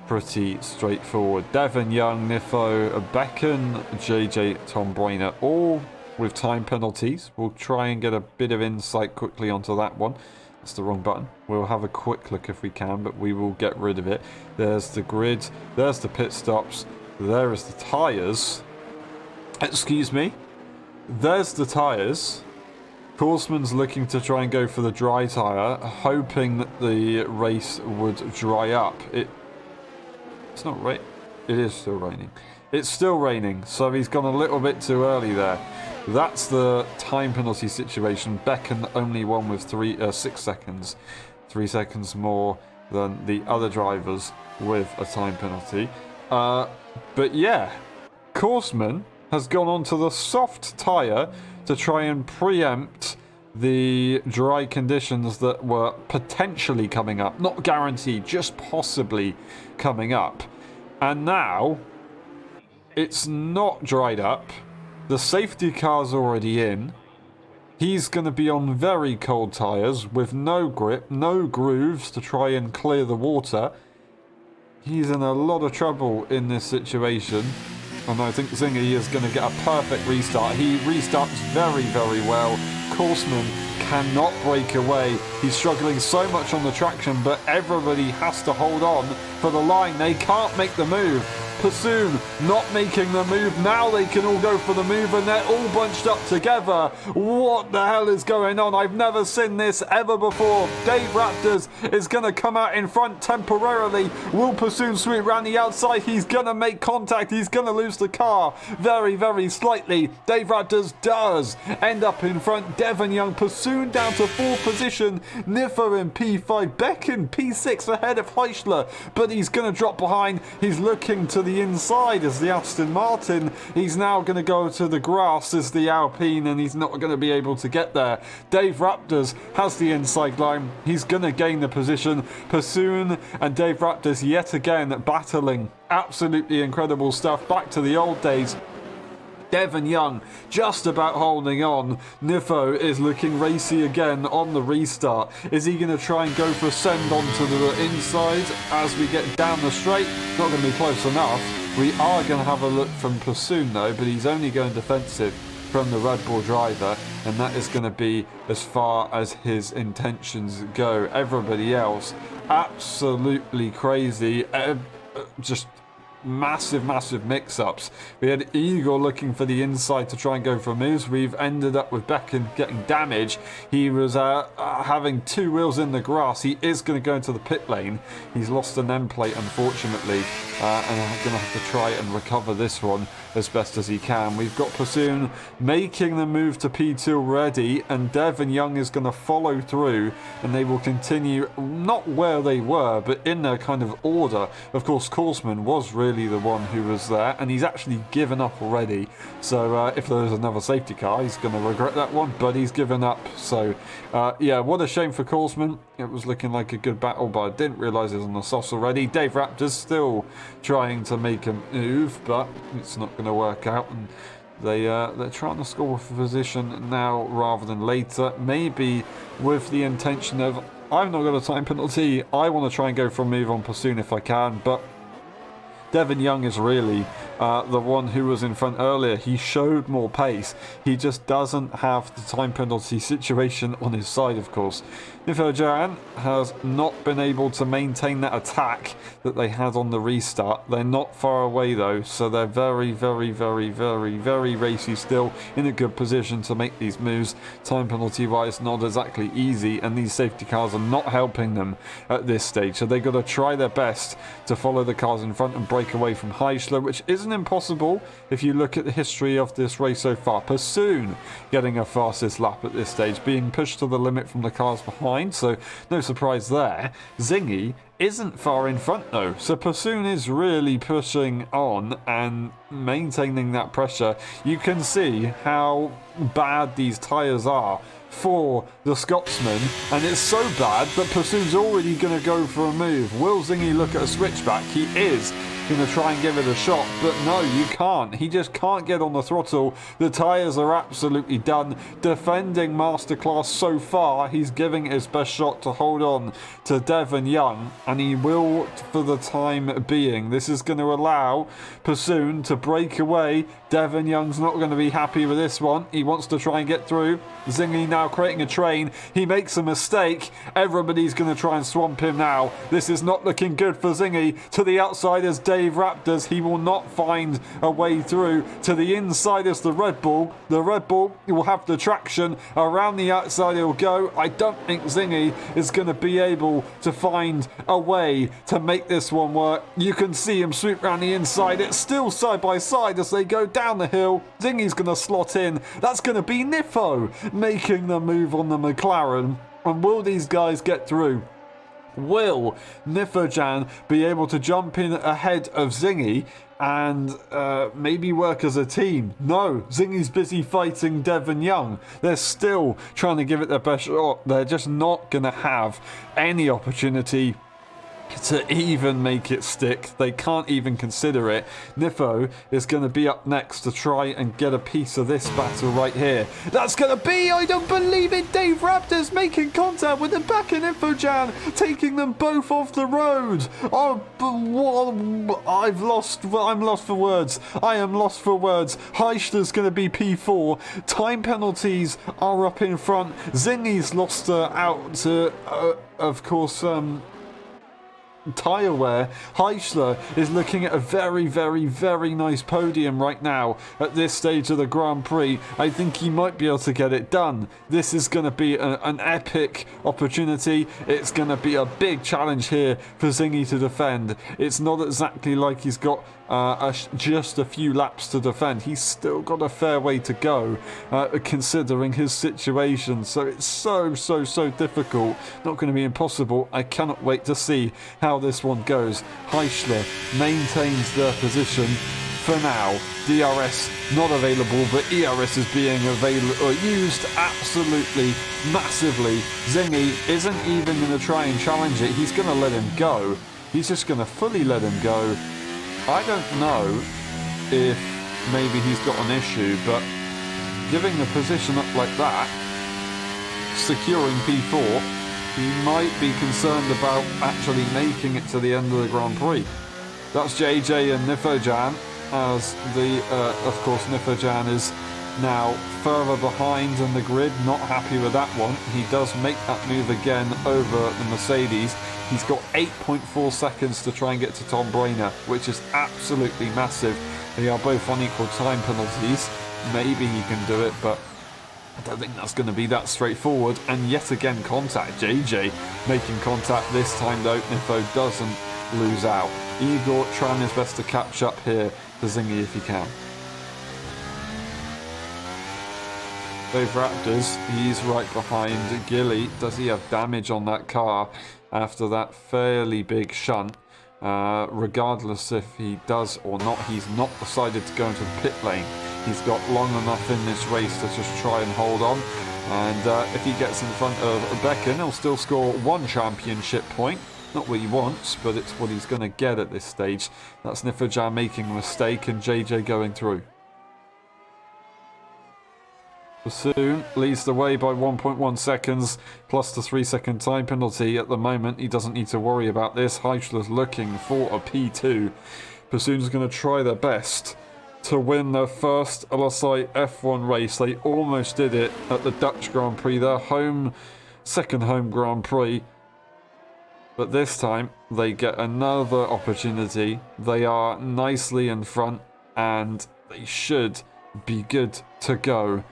pretty straightforward. Devon Young, Nifo, Becken, JJ Tom Brainer, all with time penalties. We'll try and get a bit of insight quickly onto that one. That's the wrong button. We'll have a quick look if we can, but we will get rid of it. There's the grid. There's the pit stops. There is the tyres. Excuse me. There's the tyres. Korsman's looking to try and go for the dry tyre, hoping that the race would dry up. It's not right. It is still raining. It's still raining, so he's gone a little bit too early there. That's the time penalty situation. Becken only won with 6 seconds. 3 seconds more than the other drivers with a time penalty. But yeah, Korsman has gone onto the soft tyre to try and preempt the dry conditions that were potentially coming up. Not guaranteed, just possibly coming up. And now it's not dried up. The safety car's already in. He's going to be on very cold tyres with no grip, no grooves to try and clear the water. He's in a lot of trouble in this situation. And I think Zingy is going to get a perfect restart. He restarts very, very well. Korsman cannot break away. He's struggling so much on the traction, but everybody has to hold on for the line. They can't make the move. Pursoon not making the move. Now they can all go for the move and they're all bunched up together. What the hell is going on? I've never seen this ever before. Dave Raptors is going to come out in front temporarily. Will Pursoon sweep around the outside? He's going to make contact. He's going to lose the car very, very slightly. Dave Raptors does end up in front. Devon Young, Pursoon down to 4th position. Nifo in P5. Becken P6 ahead of Heischler, but he's going to drop behind. He's looking to the inside as the Aston Martin. He's now going to go to the grass as the Alpine, and he's not going to be able to get there. Dave Raptors has the inside line. He's going to gain the position. Pursoon and Dave Raptors yet again battling. Absolutely incredible stuff. Back to the old days. Devon Young just about holding on. Nifo is looking racy again on the restart. Is he going to try and go for a send onto the inside as we get down the straight? Not going to be close enough. We are going to have a look from Pursoon though, but he's only going defensive from the Red Bull driver, and that is going to be as far as his intentions go. Everybody else absolutely crazy. Just massive mix-ups. We had Igor looking for the inside to try and go for moves. We've ended up with Becken getting damage. He was having 2 wheels in the grass. He is going to go into the pit lane. He's lost an end plate, unfortunately, and I'm going to have to try and recover this one as best as he can. We've got Pursoon making the move to P2 already, and Devon Young is going to follow through, and they will continue not where they were, but in their kind of order. Of course, Korsman was really the one who was there, and he's actually given up already. So if there's another safety car, he's going to regret that one, but he's given up. So yeah, what a shame for Korsman. It was looking like a good battle, but I didn't realise it was on the softs already. Dave Raptors still trying to make a move, but it's not going to work out, and they're trying to score for position now rather than later, maybe with the intention of, I've not got a time penalty, I want to try and go for a move on Pursoon if I can, but Devon Young is really the one who was in front earlier. He showed more pace. He just doesn't have the time penalty situation on his side, of course. Nifojan has not been able to maintain that attack that they had on the restart. They're not far away though, so they're very, very, very, very, very racy still, in a good position to make these moves. Time penalty wise, not exactly easy, and these safety cars are not helping them at this stage, so they've got to try their best to follow the cars in front and break away from Heischler, which isn't impossible if you look at the history of this race so far. Pursoon getting a fastest lap at this stage, being pushed to the limit from the cars behind, so no surprise there. Zingy isn't far in front though, so Pursoon is really pushing on and maintaining that pressure. You can see how bad these tyres are for the Scotsman, and it's so bad that Pursoon's already going to go for a move. Will Zingy look at a switchback? He is going to try and give it a shot, but no, you can't. He just can't get on the throttle. The tyres are absolutely done. Defending masterclass so far. He's giving his best shot to hold on to Devon Young, and he will for the time being. This is going to allow Pursoon to break away. Devon Young's not going to be happy with this one. He wants to try and get through. Zingy now creating a train. He makes a mistake. Everybody's going to try and swamp him now. This is not looking good for Zingy. To the outside is Dave Raptors. He will not find a way through. To the inside is the Red Bull. The Red Bull will have the traction. Around the outside he'll go. I don't think Zingy is going to be able to find a way to make this one work. You can see him sweep around the inside. It's still side by side as they go down the hill. Zingy's going to slot in. That's going to be Niffo making the move on the McLaren. And will these guys get through? Will Nifojan be able to jump in ahead of Zingy and maybe work as a team? No, Zingy's busy fighting Devon Young. They're still trying to give it their best shot. They're just not going to have any opportunity to even make it stick. They can't even consider it. Niffo is going to be up next to try and get a piece of this battle right here. That's going to be, I don't believe it, Dave Raptors making contact with the back of Nifojan, taking them both off the road. Oh, I'm lost for words. I am lost for words. Heischler's going to be P4. Time penalties are up in front. Zingy's lost out to, of course, tyre wear. Heischler is looking at a very, very, very nice podium right now at this stage of the Grand Prix. I think he might be able to get it done. This is going to be an epic opportunity. It's going to be a big challenge here for Zingy to defend. It's not exactly like he's got just a few laps to defend. He's still got a fair way to go considering his situation, so it's so difficult. Not going to be impossible. I cannot wait to see how this one goes. Heischler maintains their position for now. DRS not available, but ERS is being used absolutely massively. Zingy isn't even going to try and challenge it. He's going to let him go. He's just going to fully let him go. I don't know if maybe he's got an issue, but giving the position up like that, securing P4, he might be concerned about actually making it to the end of the Grand Prix. That's JJ and Nifojan, as of course, Nifojan is now further behind in the grid, not happy with that one. He does make that move again over the Mercedes. He's got 8.4 seconds to try and get to Tom Brainer, which is absolutely massive. They are both on equal time penalties. Maybe he can do it, but I don't think that's going to be that straightforward. And yet again, contact. JJ making contact this time, though. Niffo doesn't lose out. Igor trying his best to catch up here to Zingy if he can. Dave Raptors, he's right behind Gilly. Does he have damage on that car after that fairly big shunt? Regardless if he does or not, he's not decided to go into the pit lane. He's got long enough in this race to just try and hold on. And if he gets in front of Becken, he'll still score one championship point. Not what he wants, but it's what he's going to get at this stage. That's Nifojan making a mistake and JJ going through. Pursoon leads the way by 1.1 seconds, plus the 3-second time penalty. At the moment, he doesn't need to worry about this. Heischler's looking for a P2. Pursuit's going to try their best to win their first LSI F1 race. They almost did it at the Dutch Grand Prix, their second home Grand Prix. But this time, they get another opportunity. They are nicely in front, and they should be good to go.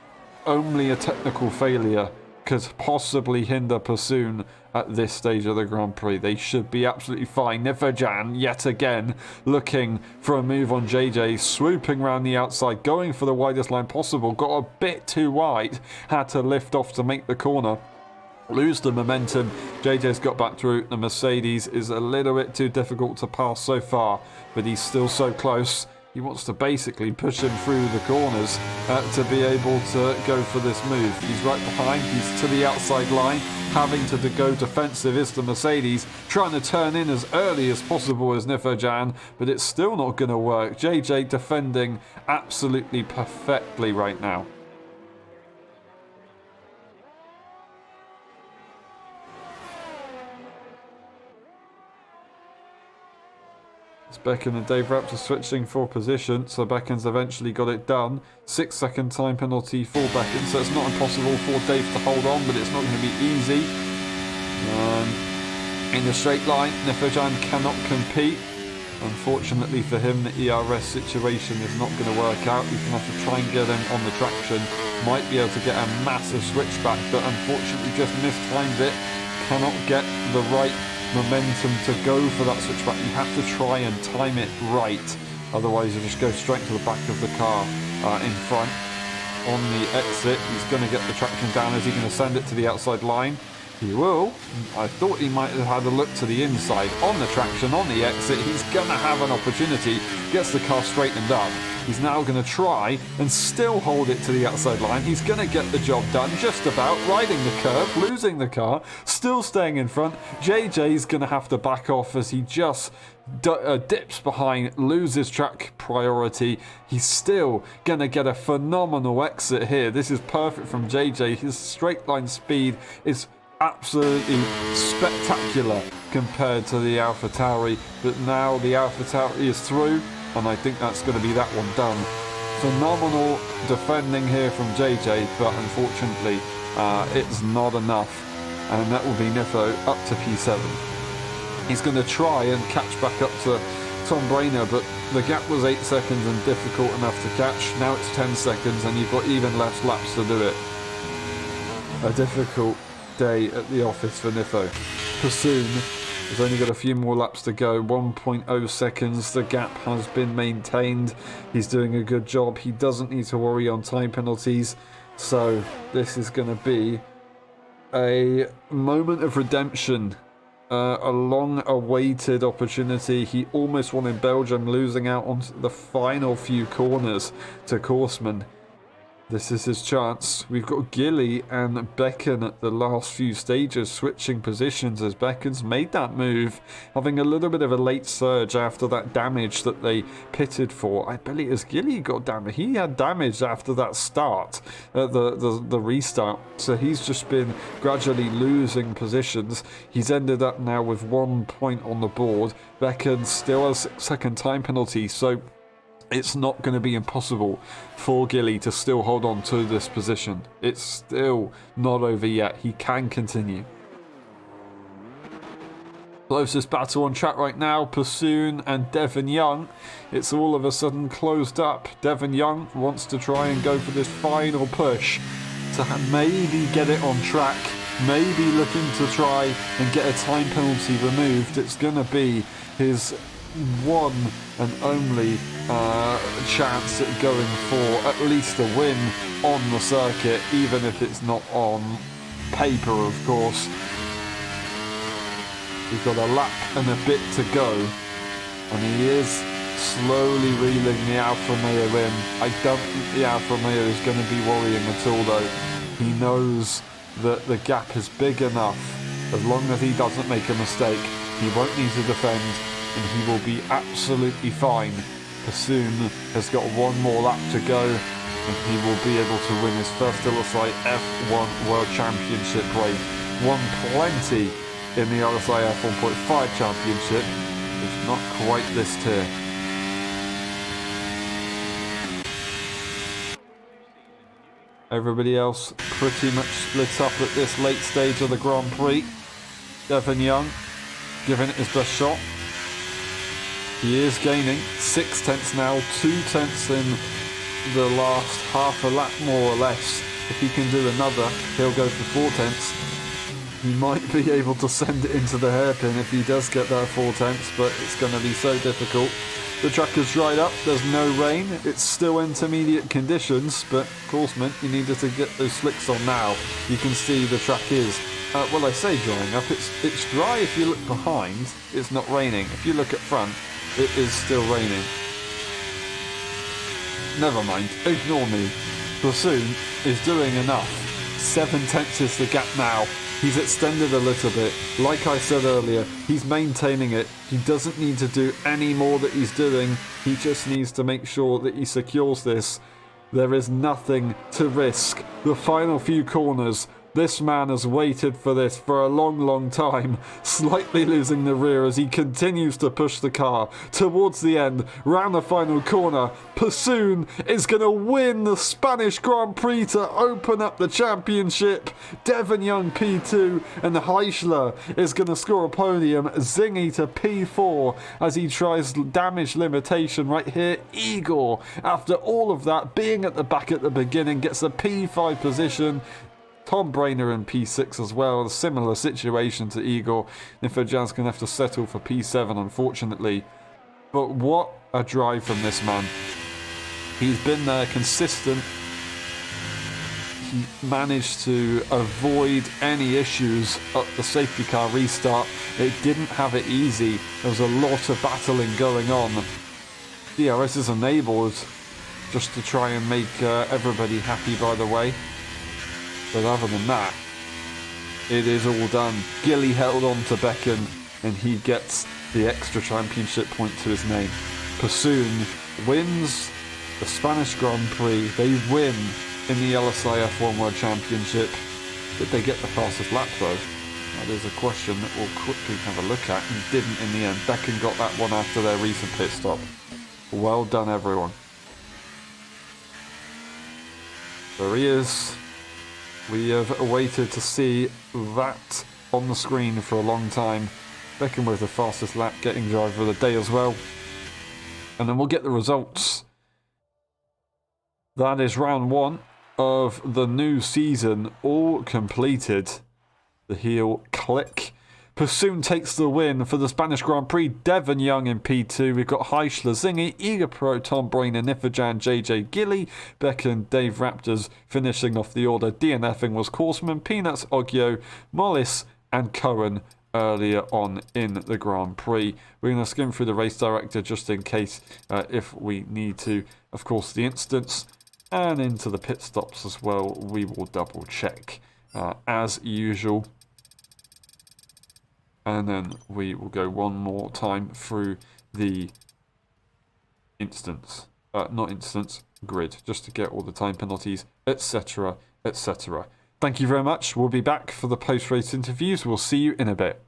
Only a technical failure could possibly hinder Pursuit at this stage of the Grand Prix. They should be absolutely fine. Niferjan, yet again, looking for a move on JJ, swooping around the outside, going for the widest line possible. Got a bit too wide, had to lift off to make the corner. Lose the momentum. JJ's got back through. The Mercedes is a little bit too difficult to pass so far, but he's still so close. He wants to basically push him through the corners to be able to go for this move. He's right behind. He's to the outside line. Having to go defensive is the Mercedes. Trying to turn in as early as possible as Niferjan, but it's still not going to work. JJ defending absolutely perfectly right now. Becken and Dave Raps are switching for position, so Becken's eventually got it done. 6-second time penalty for Becken, so it's not impossible for Dave to hold on, but it's not going to be easy. In the straight line, Niferjan cannot compete. Unfortunately for him, the ERS situation is not going to work out. He's going to have to try and get him on the traction. Might be able to get a massive switchback, but unfortunately just mistimed it. Cannot get the right momentum to go for that switchback. You have to try and time it right, otherwise you just go straight to the back of the car in front. On the exit, he's going to get the traction down. Is he going to send it to the outside line? He will. I thought he might have had a look to the inside. On the traction, on the exit, he's going to have an opportunity. Gets the car straightened up. He's now going to try and still hold it to the outside line. He's going to get the job done, just about. Riding the curve, losing the car, still staying in front. JJ's going to have to back off as he just dips behind, loses track priority. He's still going to get a phenomenal exit here. This is perfect from JJ. His straight line speed is absolutely spectacular compared to the AlphaTauri, but now the AlphaTauri is through, and I think that's going to be that one done. Phenomenal defending here from JJ, but unfortunately it's not enough, and that will be Nifo up to P7. He's going to try and catch back up to Tom Brainer, but the gap was 8 seconds and difficult enough to catch. Now it's 10 seconds and you've got even less laps to do it. A difficult day at the office for Nifo. Pursuit has only got a few more laps to go. 1.0 seconds. The gap has been maintained. He's doing a good job. He doesn't need to worry on time penalties. So this is going to be a moment of redemption. A long-awaited opportunity. He almost won in Belgium, losing out on the final few corners to Korsman. This is his chance. We've got Gilly and Becken at the last few stages switching positions as Becken's made that move, having a little bit of a late surge after that damage that they pitted for. I believe it was Gilly got damage. He had damage after that start, the restart. So he's just been gradually losing positions. He's ended up now with 1 point on the board. Becken still has a 6-second time penalty, so it's not going to be impossible for Gilly to still hold on to this position. It's still not over yet. He can continue. Closest battle on track right now, Pursoon and Devon Young. It's all of a sudden closed up. Devon Young wants to try and go for this final push to maybe get it on track. Maybe looking to try and get a time penalty removed. It's going to be his one and only chance at going for at least a win on the circuit, even if it's not on paper, of course. We've got a lap and a bit to go, and he is slowly reeling the Alfa Romeo in. I don't think the Alfa Romeo is going to be worrying at all, though. He knows that the gap is big enough. As long as he doesn't make a mistake, he won't need to defend, and he will be absolutely fine. Pursoon has got one more lap to go, and he will be able to win his first LSI F1 World Championship race. Won plenty in the LSI F1.5 Championship, if not quite this tier. Everybody else pretty much split up at this late stage of the Grand Prix. Devon Young giving it his best shot. He is gaining 6 tenths now, 2 tenths in the last half a lap more or less. If he can do another, he'll go for 4 tenths. He might be able to send it into the hairpin if he does get that 4 tenths, but it's going to be so difficult. The track has dried up, there's no rain, it's still intermediate conditions, but of course, man, you needed to get those slicks on now. You can see the track is, well, I say drying up, it's dry if you look behind, it's not raining. If you look at front, it is still raining. Never mind, ignore me. Bassoon is doing enough. 7 tenths is the gap now. He's extended a little bit. Like I said earlier, he's maintaining it. He doesn't need to do any more that he's doing. He just needs to make sure that he secures this. There is nothing to risk. The final few corners. This man has waited for this for a long, long time, slightly losing the rear as he continues to push the car towards the end, round the final corner. Bassoon is going to win the Spanish Grand Prix to open up the championship. Devon Young P2 and Heichler is going to score a podium. Zingy to P4 as he tries damage limitation right here. Igor, after all of that, being at the back at the beginning, gets a P5 position. Tom Brainer in P6 as well, a similar situation to Igor. Nifojan's going to have to settle for P7, unfortunately. But what a drive from this man. He's been there, consistent. He managed to avoid any issues at the safety car restart. It didn't have it easy. There was a lot of battling going on. DRS is enabled just to try and make everybody happy, by the way. But other than that, it is all done. Gilly held on to Becken, and he gets the extra championship point to his name. Bassoon wins the Spanish Grand Prix. They win in the LSI F1 World Championship. Did they get the fastest lap, though? That is a question that we'll quickly have a look at, and didn't in the end. Becken got that one after their recent pit stop. Well done, everyone. There he is. We have waited to see that on the screen for a long time. Becken with the fastest lap, getting driver of the day as well. And then we'll get the results. That is round 1 of the new season, all completed. The heel click. Bassoon takes the win for the Spanish Grand Prix. Devon Young in P2. We've got Heichler, Zingy, Eager Pro, Tom Brainer, Nifojan, JJ Gilly, Becken, Dave Raptors finishing off the order. DNFing was Korsman, Peanuts, Oggio, Mollis and Cohen earlier on in the Grand Prix. We're going to skim through the race director just in case if we need to. Of course, the instance and into the pit stops as well. We will double check as usual. And then we will go one more time through the grid, just to get all the time penalties, etc., etc. Thank you very much. We'll be back for the post-race interviews. We'll see you in a bit.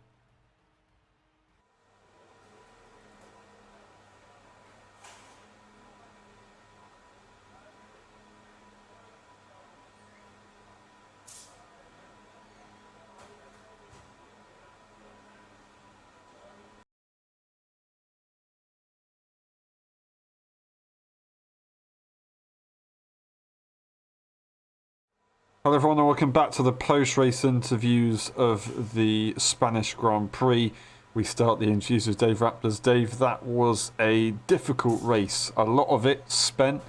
Hello everyone and welcome back to the post-race interviews of the Spanish Grand Prix. We start the interviews with Dave Raptors. Dave, that was a difficult race. A lot of it spent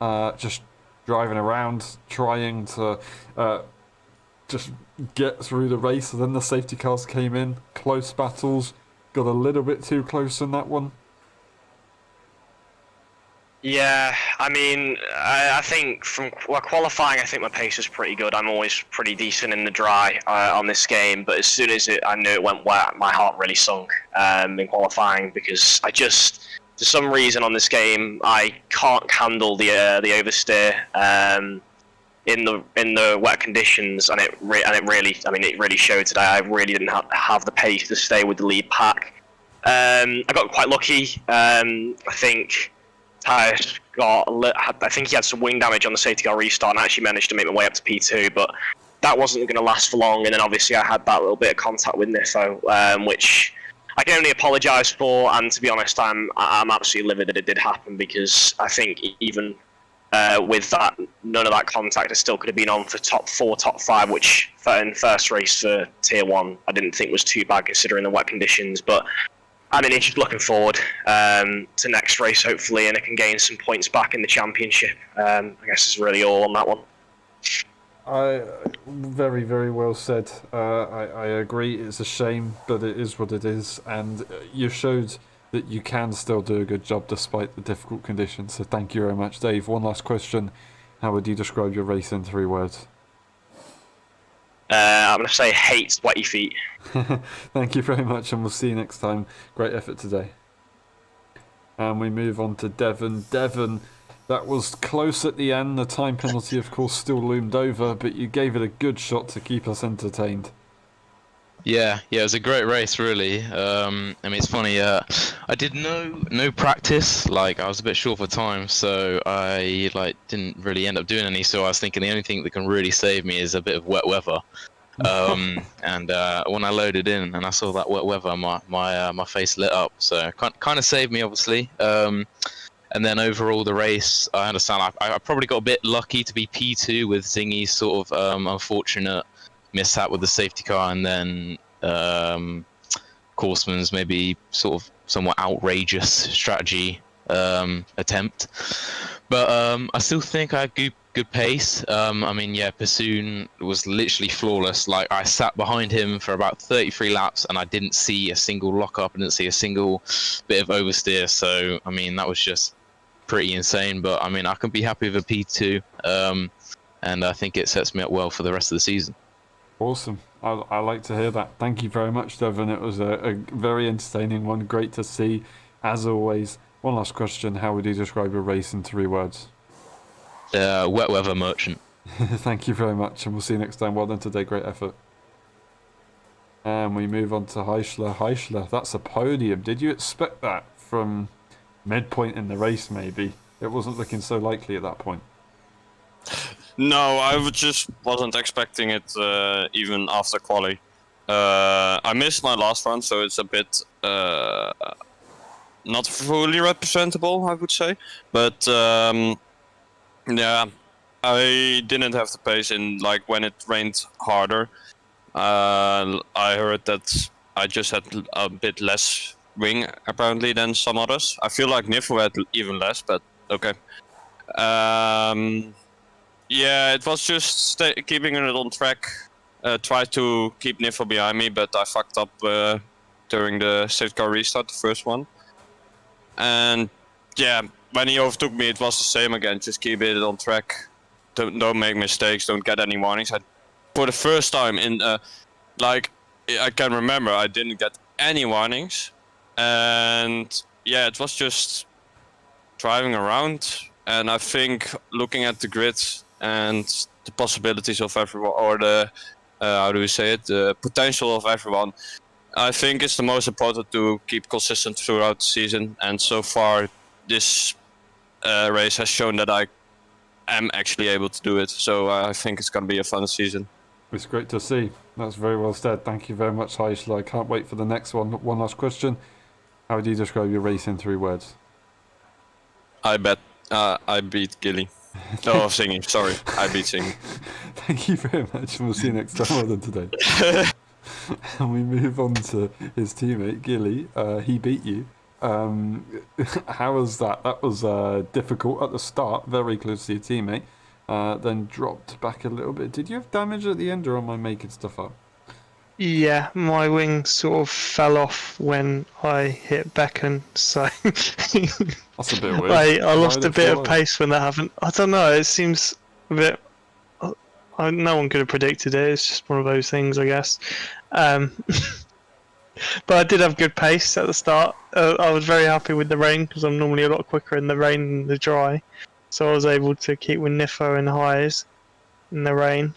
just driving around, trying to just get through the race. And then the safety cars came in, close battles, got a little bit too close in that one. Yeah, I mean, I think from qualifying, I think my pace was pretty good. I'm always pretty decent in the dry on this game, but as soon as I knew it went wet, my heart really sunk in qualifying because I just, for some reason on this game, I can't handle the oversteer in the wet conditions, and it really showed today. I really didn't have the pace to stay with the lead pack. I got quite lucky. I think tires I think he had some wing damage on the safety car restart and actually managed to make my way up to P2, but that wasn't going to last for long. And then obviously I had that little bit of contact with Nifo, which I can only apologise for. And to be honest, I'm absolutely livid that it did happen, because I think even with that, none of that contact, I still could have been on for top 4, top 5, which in first race for Tier 1 I didn't think was too bad considering the wet conditions. But I mean, it's just looking forward to next race hopefully, and I can gain some points back in the championship. I guess is really all on that one. Very, very well said. I agree. It's a shame, but it is what it is, and you showed that you can still do a good job despite the difficult conditions. So thank you very much, Dave. One last question: how would you describe your race in 3 words? I'm going to say hate sweaty feet. Thank you very much, and we'll see you next time. Great effort today. And we move on to Devon. Devon, that was close at the end. The time penalty, of course, still loomed over, but you gave it a good shot to keep us entertained. Yeah, it was a great race, really. I mean, it's funny. I did no practice. Like, I was a bit short for time, so I didn't really end up doing any. So I was thinking the only thing that can really save me is a bit of wet weather. And when I loaded in and I saw that wet weather, my face lit up. So kind of saved me, obviously. And then overall the race, I understand I probably got a bit lucky to be P2 with Zingy's sort of unfortunate mishap with the safety car, and then Korsman's maybe sort of somewhat outrageous strategy attempt. But I still think I had good pace. I mean, yeah, Pursoon was literally flawless. Like, I sat behind him for about 33 laps and I didn't see a single lock-up, I didn't see a single bit of oversteer. So, I mean, that was just pretty insane. But, I mean, I can be happy with a P2. And I think it sets me up well for the rest of the season. Awesome. I like to hear that. Thank you very much, Devon. It was a very entertaining one. Great to see, as always. One last question. How would you describe your race in 3 words? Wet weather merchant. Thank you very much, and we'll see you next time. Well done today. Great effort. And we move on to Heischler. Heischler, that's a podium. Did you expect that from midpoint in the race, maybe? It wasn't looking so likely at that point. No, I just wasn't expecting it even after quali. I missed my last run, so it's a bit not fully representable, I would say. But yeah, I didn't have the pace in when it rained harder. I heard that I just had a bit less wing apparently than some others. I feel like Nifo had even less, but okay. Yeah, it was just keeping it on track. Tried to keep Nifo behind me, but I fucked up during the safety car restart, the first one. And yeah, when he overtook me, it was the same again. Just keep it on track. Don't make mistakes. Don't get any warnings. For the first time in, I can remember, I didn't get any warnings. And yeah, it was just driving around. And I think looking at the grid and the possibilities of everyone, or the how do we say it, the potential of everyone, I think it's the most important to keep consistent throughout the season. And so far, this race has shown that I am actually able to do it. So I think it's going to be a fun season. It's great to see. That's very well said. Thank you very much, Heischler. I can't wait for the next one. One last question. How would you describe your race in 3 words? I bet I beat Gilly. Oh, singing. Sorry, I beat singing. Thank you very much, and we'll see you next time. Well done today. And we move on to his teammate, Gilly. He beat you. How was that? That was difficult at the start, very close to your teammate. Then dropped back a little bit. Did you have damage at the end, or am I making stuff up? Yeah, my wing sort of fell off when I hit Beacon, so That's a bit weird. I lost a bit of pace when that happened. I don't know, it seems a bit... no one could have predicted it, it's just one of those things, I guess. But I did have good pace at the start. I was very happy with the rain, because I'm normally a lot quicker in the rain than the dry. So I was able to keep with Nifo and highs in the rain.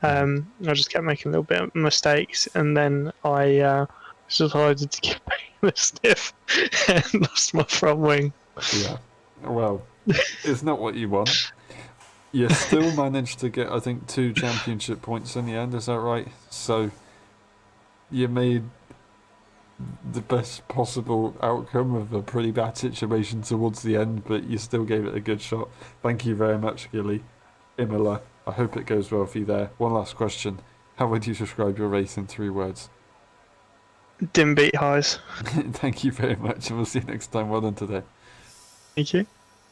I just kept making a little bit of mistakes, and then I decided to give back the stiff and lost my front wing. Yeah, Well, it's not what you want. You still managed to get, I think, 2 championship points in the end, is that right? So, you made the best possible outcome of a pretty bad situation towards the end, but you still gave it a good shot. Thank you very much, Gilly. Imola, I hope it goes well for you there. One last question. How would you describe your race in 3 words? Didn't beat highs. Thank you very much, and we'll see you next time. Well done today. Thank you.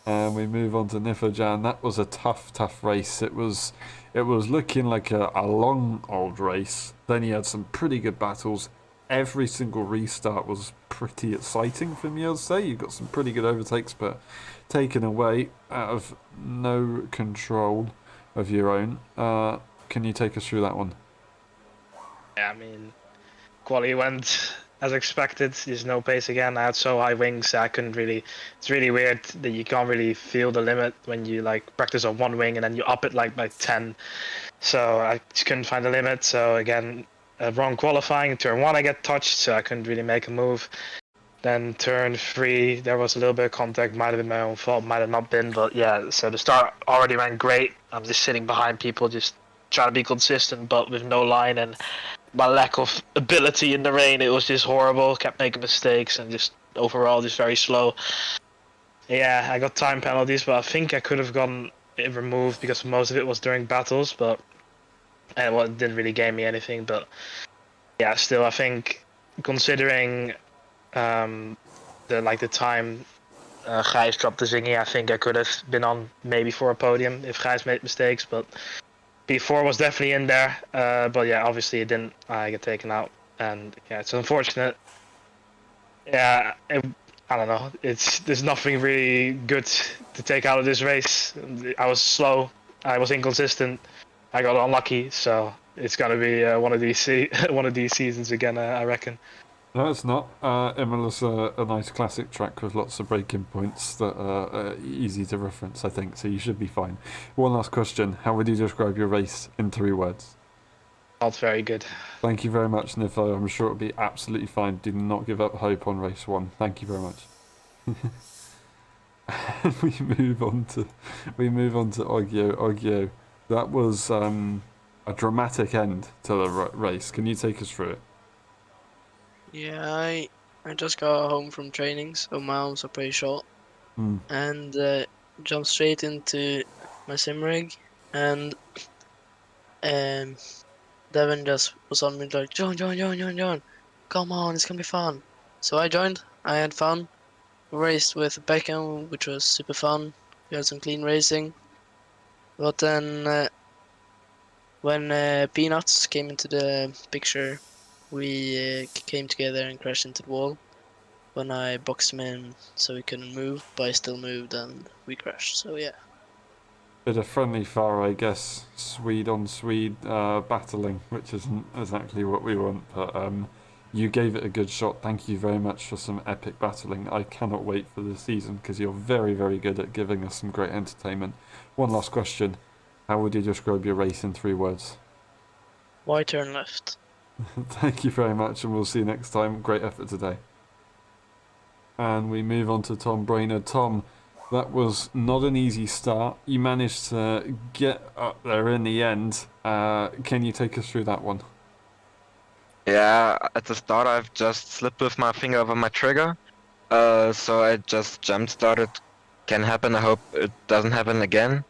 And we move on to Nifojan. That was a tough race. It was looking like a long old race. Then you had some pretty good battles. Every single restart was pretty exciting for me, I'd say. You got some pretty good overtakes, but taken away out of no control of your own. Can you take us through that one? Yeah, I mean, quality went as expected. There's no pace again. I had so high wings I couldn't really. It's really weird that you can't really feel the limit when you like practice on one wing and then you up it like by 10. So I just couldn't find the limit. So again, wrong qualifying. Turn 1 I get touched, so I couldn't really make a move. Then turn 3 there was a little bit of contact. Might have been my own fault, might have not been. But yeah, so the start already went great. I'm just sitting behind people, just trying to be consistent, but with no line and my lack of ability in the rain, it was just horrible. Kept making mistakes and just overall just very slow. Yeah, I got time penalties, but I think I could have gotten it removed because most of it was during battles, but it didn't really gain me anything. But yeah, still, I think considering the time Gijs dropped the zingy, I think I could have been on maybe for a podium if Gijs made mistakes, but P4 was definitely in there, but yeah, obviously it didn't get taken out, and yeah, it's unfortunate. Yeah, I don't know. There's nothing really good to take out of this race. I was slow, I was inconsistent, I got unlucky, so it's gonna be one of these seasons again, I reckon. No, it's not. Imola's a nice classic track with lots of breaking points that are easy to reference, I think, so you should be fine. One last question. How would you describe your race in 3 words? Not very good. Thank you very much, Nifo. I'm sure it'll be absolutely fine. Do not give up hope on race 1. Thank you very much. we move on to Oggio. Oggio, that was a dramatic end to the race. Can you take us through it? Yeah, I just got home from training, so my arms are pretty short, and jumped straight into my sim rig, and Devin just was on me like, join, come on, it's gonna be fun. So I joined, I had fun, raced with Beckham, which was super fun, we had some clean racing, but then when Peanuts came into the picture, we came together and crashed into the wall when I boxed him in so he couldn't move, but I still moved and we crashed, so yeah. Bit of friendly fire, I guess. Swede on Swede battling, which isn't exactly what we want, but you gave it a good shot. Thank you very much for some epic battling. I cannot wait for the season because you're very, very good at giving us some great entertainment. One last question. How would you describe your race in 3 words? Why turn left? Thank you very much, and we'll see you next time. Great effort today. And we move on to Tom Brainerd. Tom, that was not an easy start. You managed to get up there in the end. Can you take us through that one? Yeah, at the start I've just slipped with my finger over my trigger. So I just jump started. Can happen, I hope it doesn't happen again.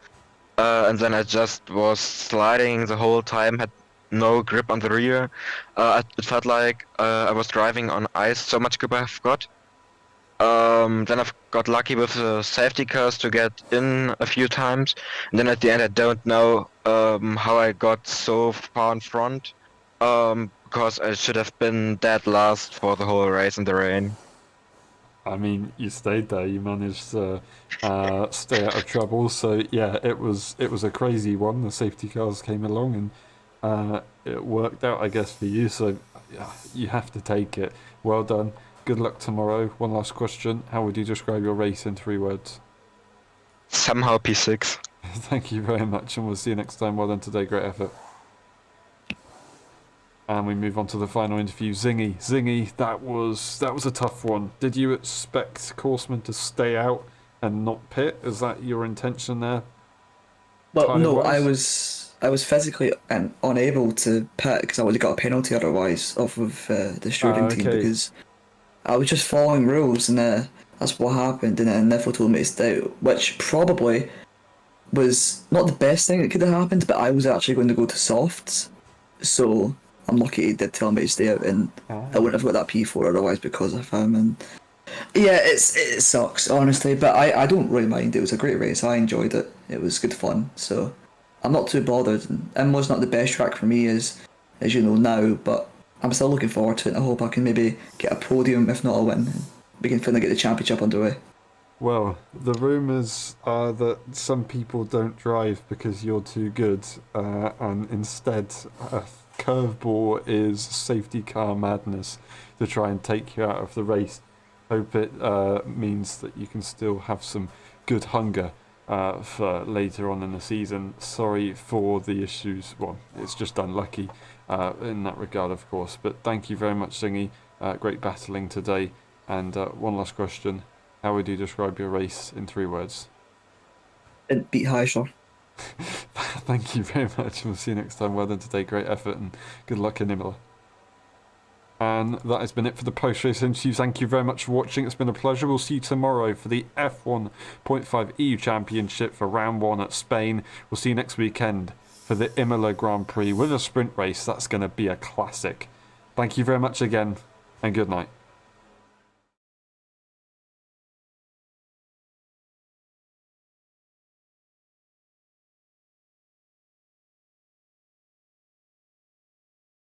And then I just was sliding the whole time, had no grip on the rear. It felt like I was driving on ice, so much grip I've got. Then I've got lucky with the safety cars to get in a few times. And then at the end I don't know how I got so far in front. Because I should have been dead last for the whole race in the rain. I mean, you stayed there. You managed to stay out of trouble. So yeah, it was a crazy one. The safety cars came along, and it worked out, I guess, for you. So yeah, you have to take it. Well done. Good luck tomorrow. One last question. How would you describe your race in 3 words? Somehow P6. Thank you very much, and we'll see you next time. Well done today. Great effort. And we move on to the final interview. Zingy, that was a tough one. Did you expect Korsman to stay out and not pit? Is that your intention there? Well, no, Tyre-wise? I was physically unable to pit because I would have got a penalty otherwise off of the shooting team okay. because I was just following rules and that's what happened. And then Niffle told me to stay, which probably was not the best thing that could have happened, but I was actually going to go to softs, so I'm lucky he did tell me to stay out, and I wouldn't have got that P4 otherwise because of him. And yeah, it sucks honestly, but I don't really mind. It was a great race. I enjoyed it. It was good fun. So I'm not too bothered. And Imo's not the best track for me as you know now, but I'm still looking forward to it. And I hope I can maybe get a podium, if not a win. And we can finally get the championship underway. Well, the rumours are that some people don't drive because you're too good, and instead a curveball is safety car madness to try and take you out of the race. Hope it means that you can still have some good hunger for later on in the season. Sorry for the issues. Well, it's just unlucky in that regard, of course. But thank you very much, Singy. Great battling today. And one last question. How would you describe your race in 3 words? It beat Heisler. Thank you very much. We'll see you next time. Well done today. Great effort and good luck in Imola. And that has been it for the post-race interview. Thank you very much for watching. It's been a pleasure. We'll see you tomorrow for the F1.5 EU Championship for round 1 at Spain. We'll see you next weekend for the Imola Grand Prix with a sprint race. That's going to be a classic. Thank you very much again, and good night.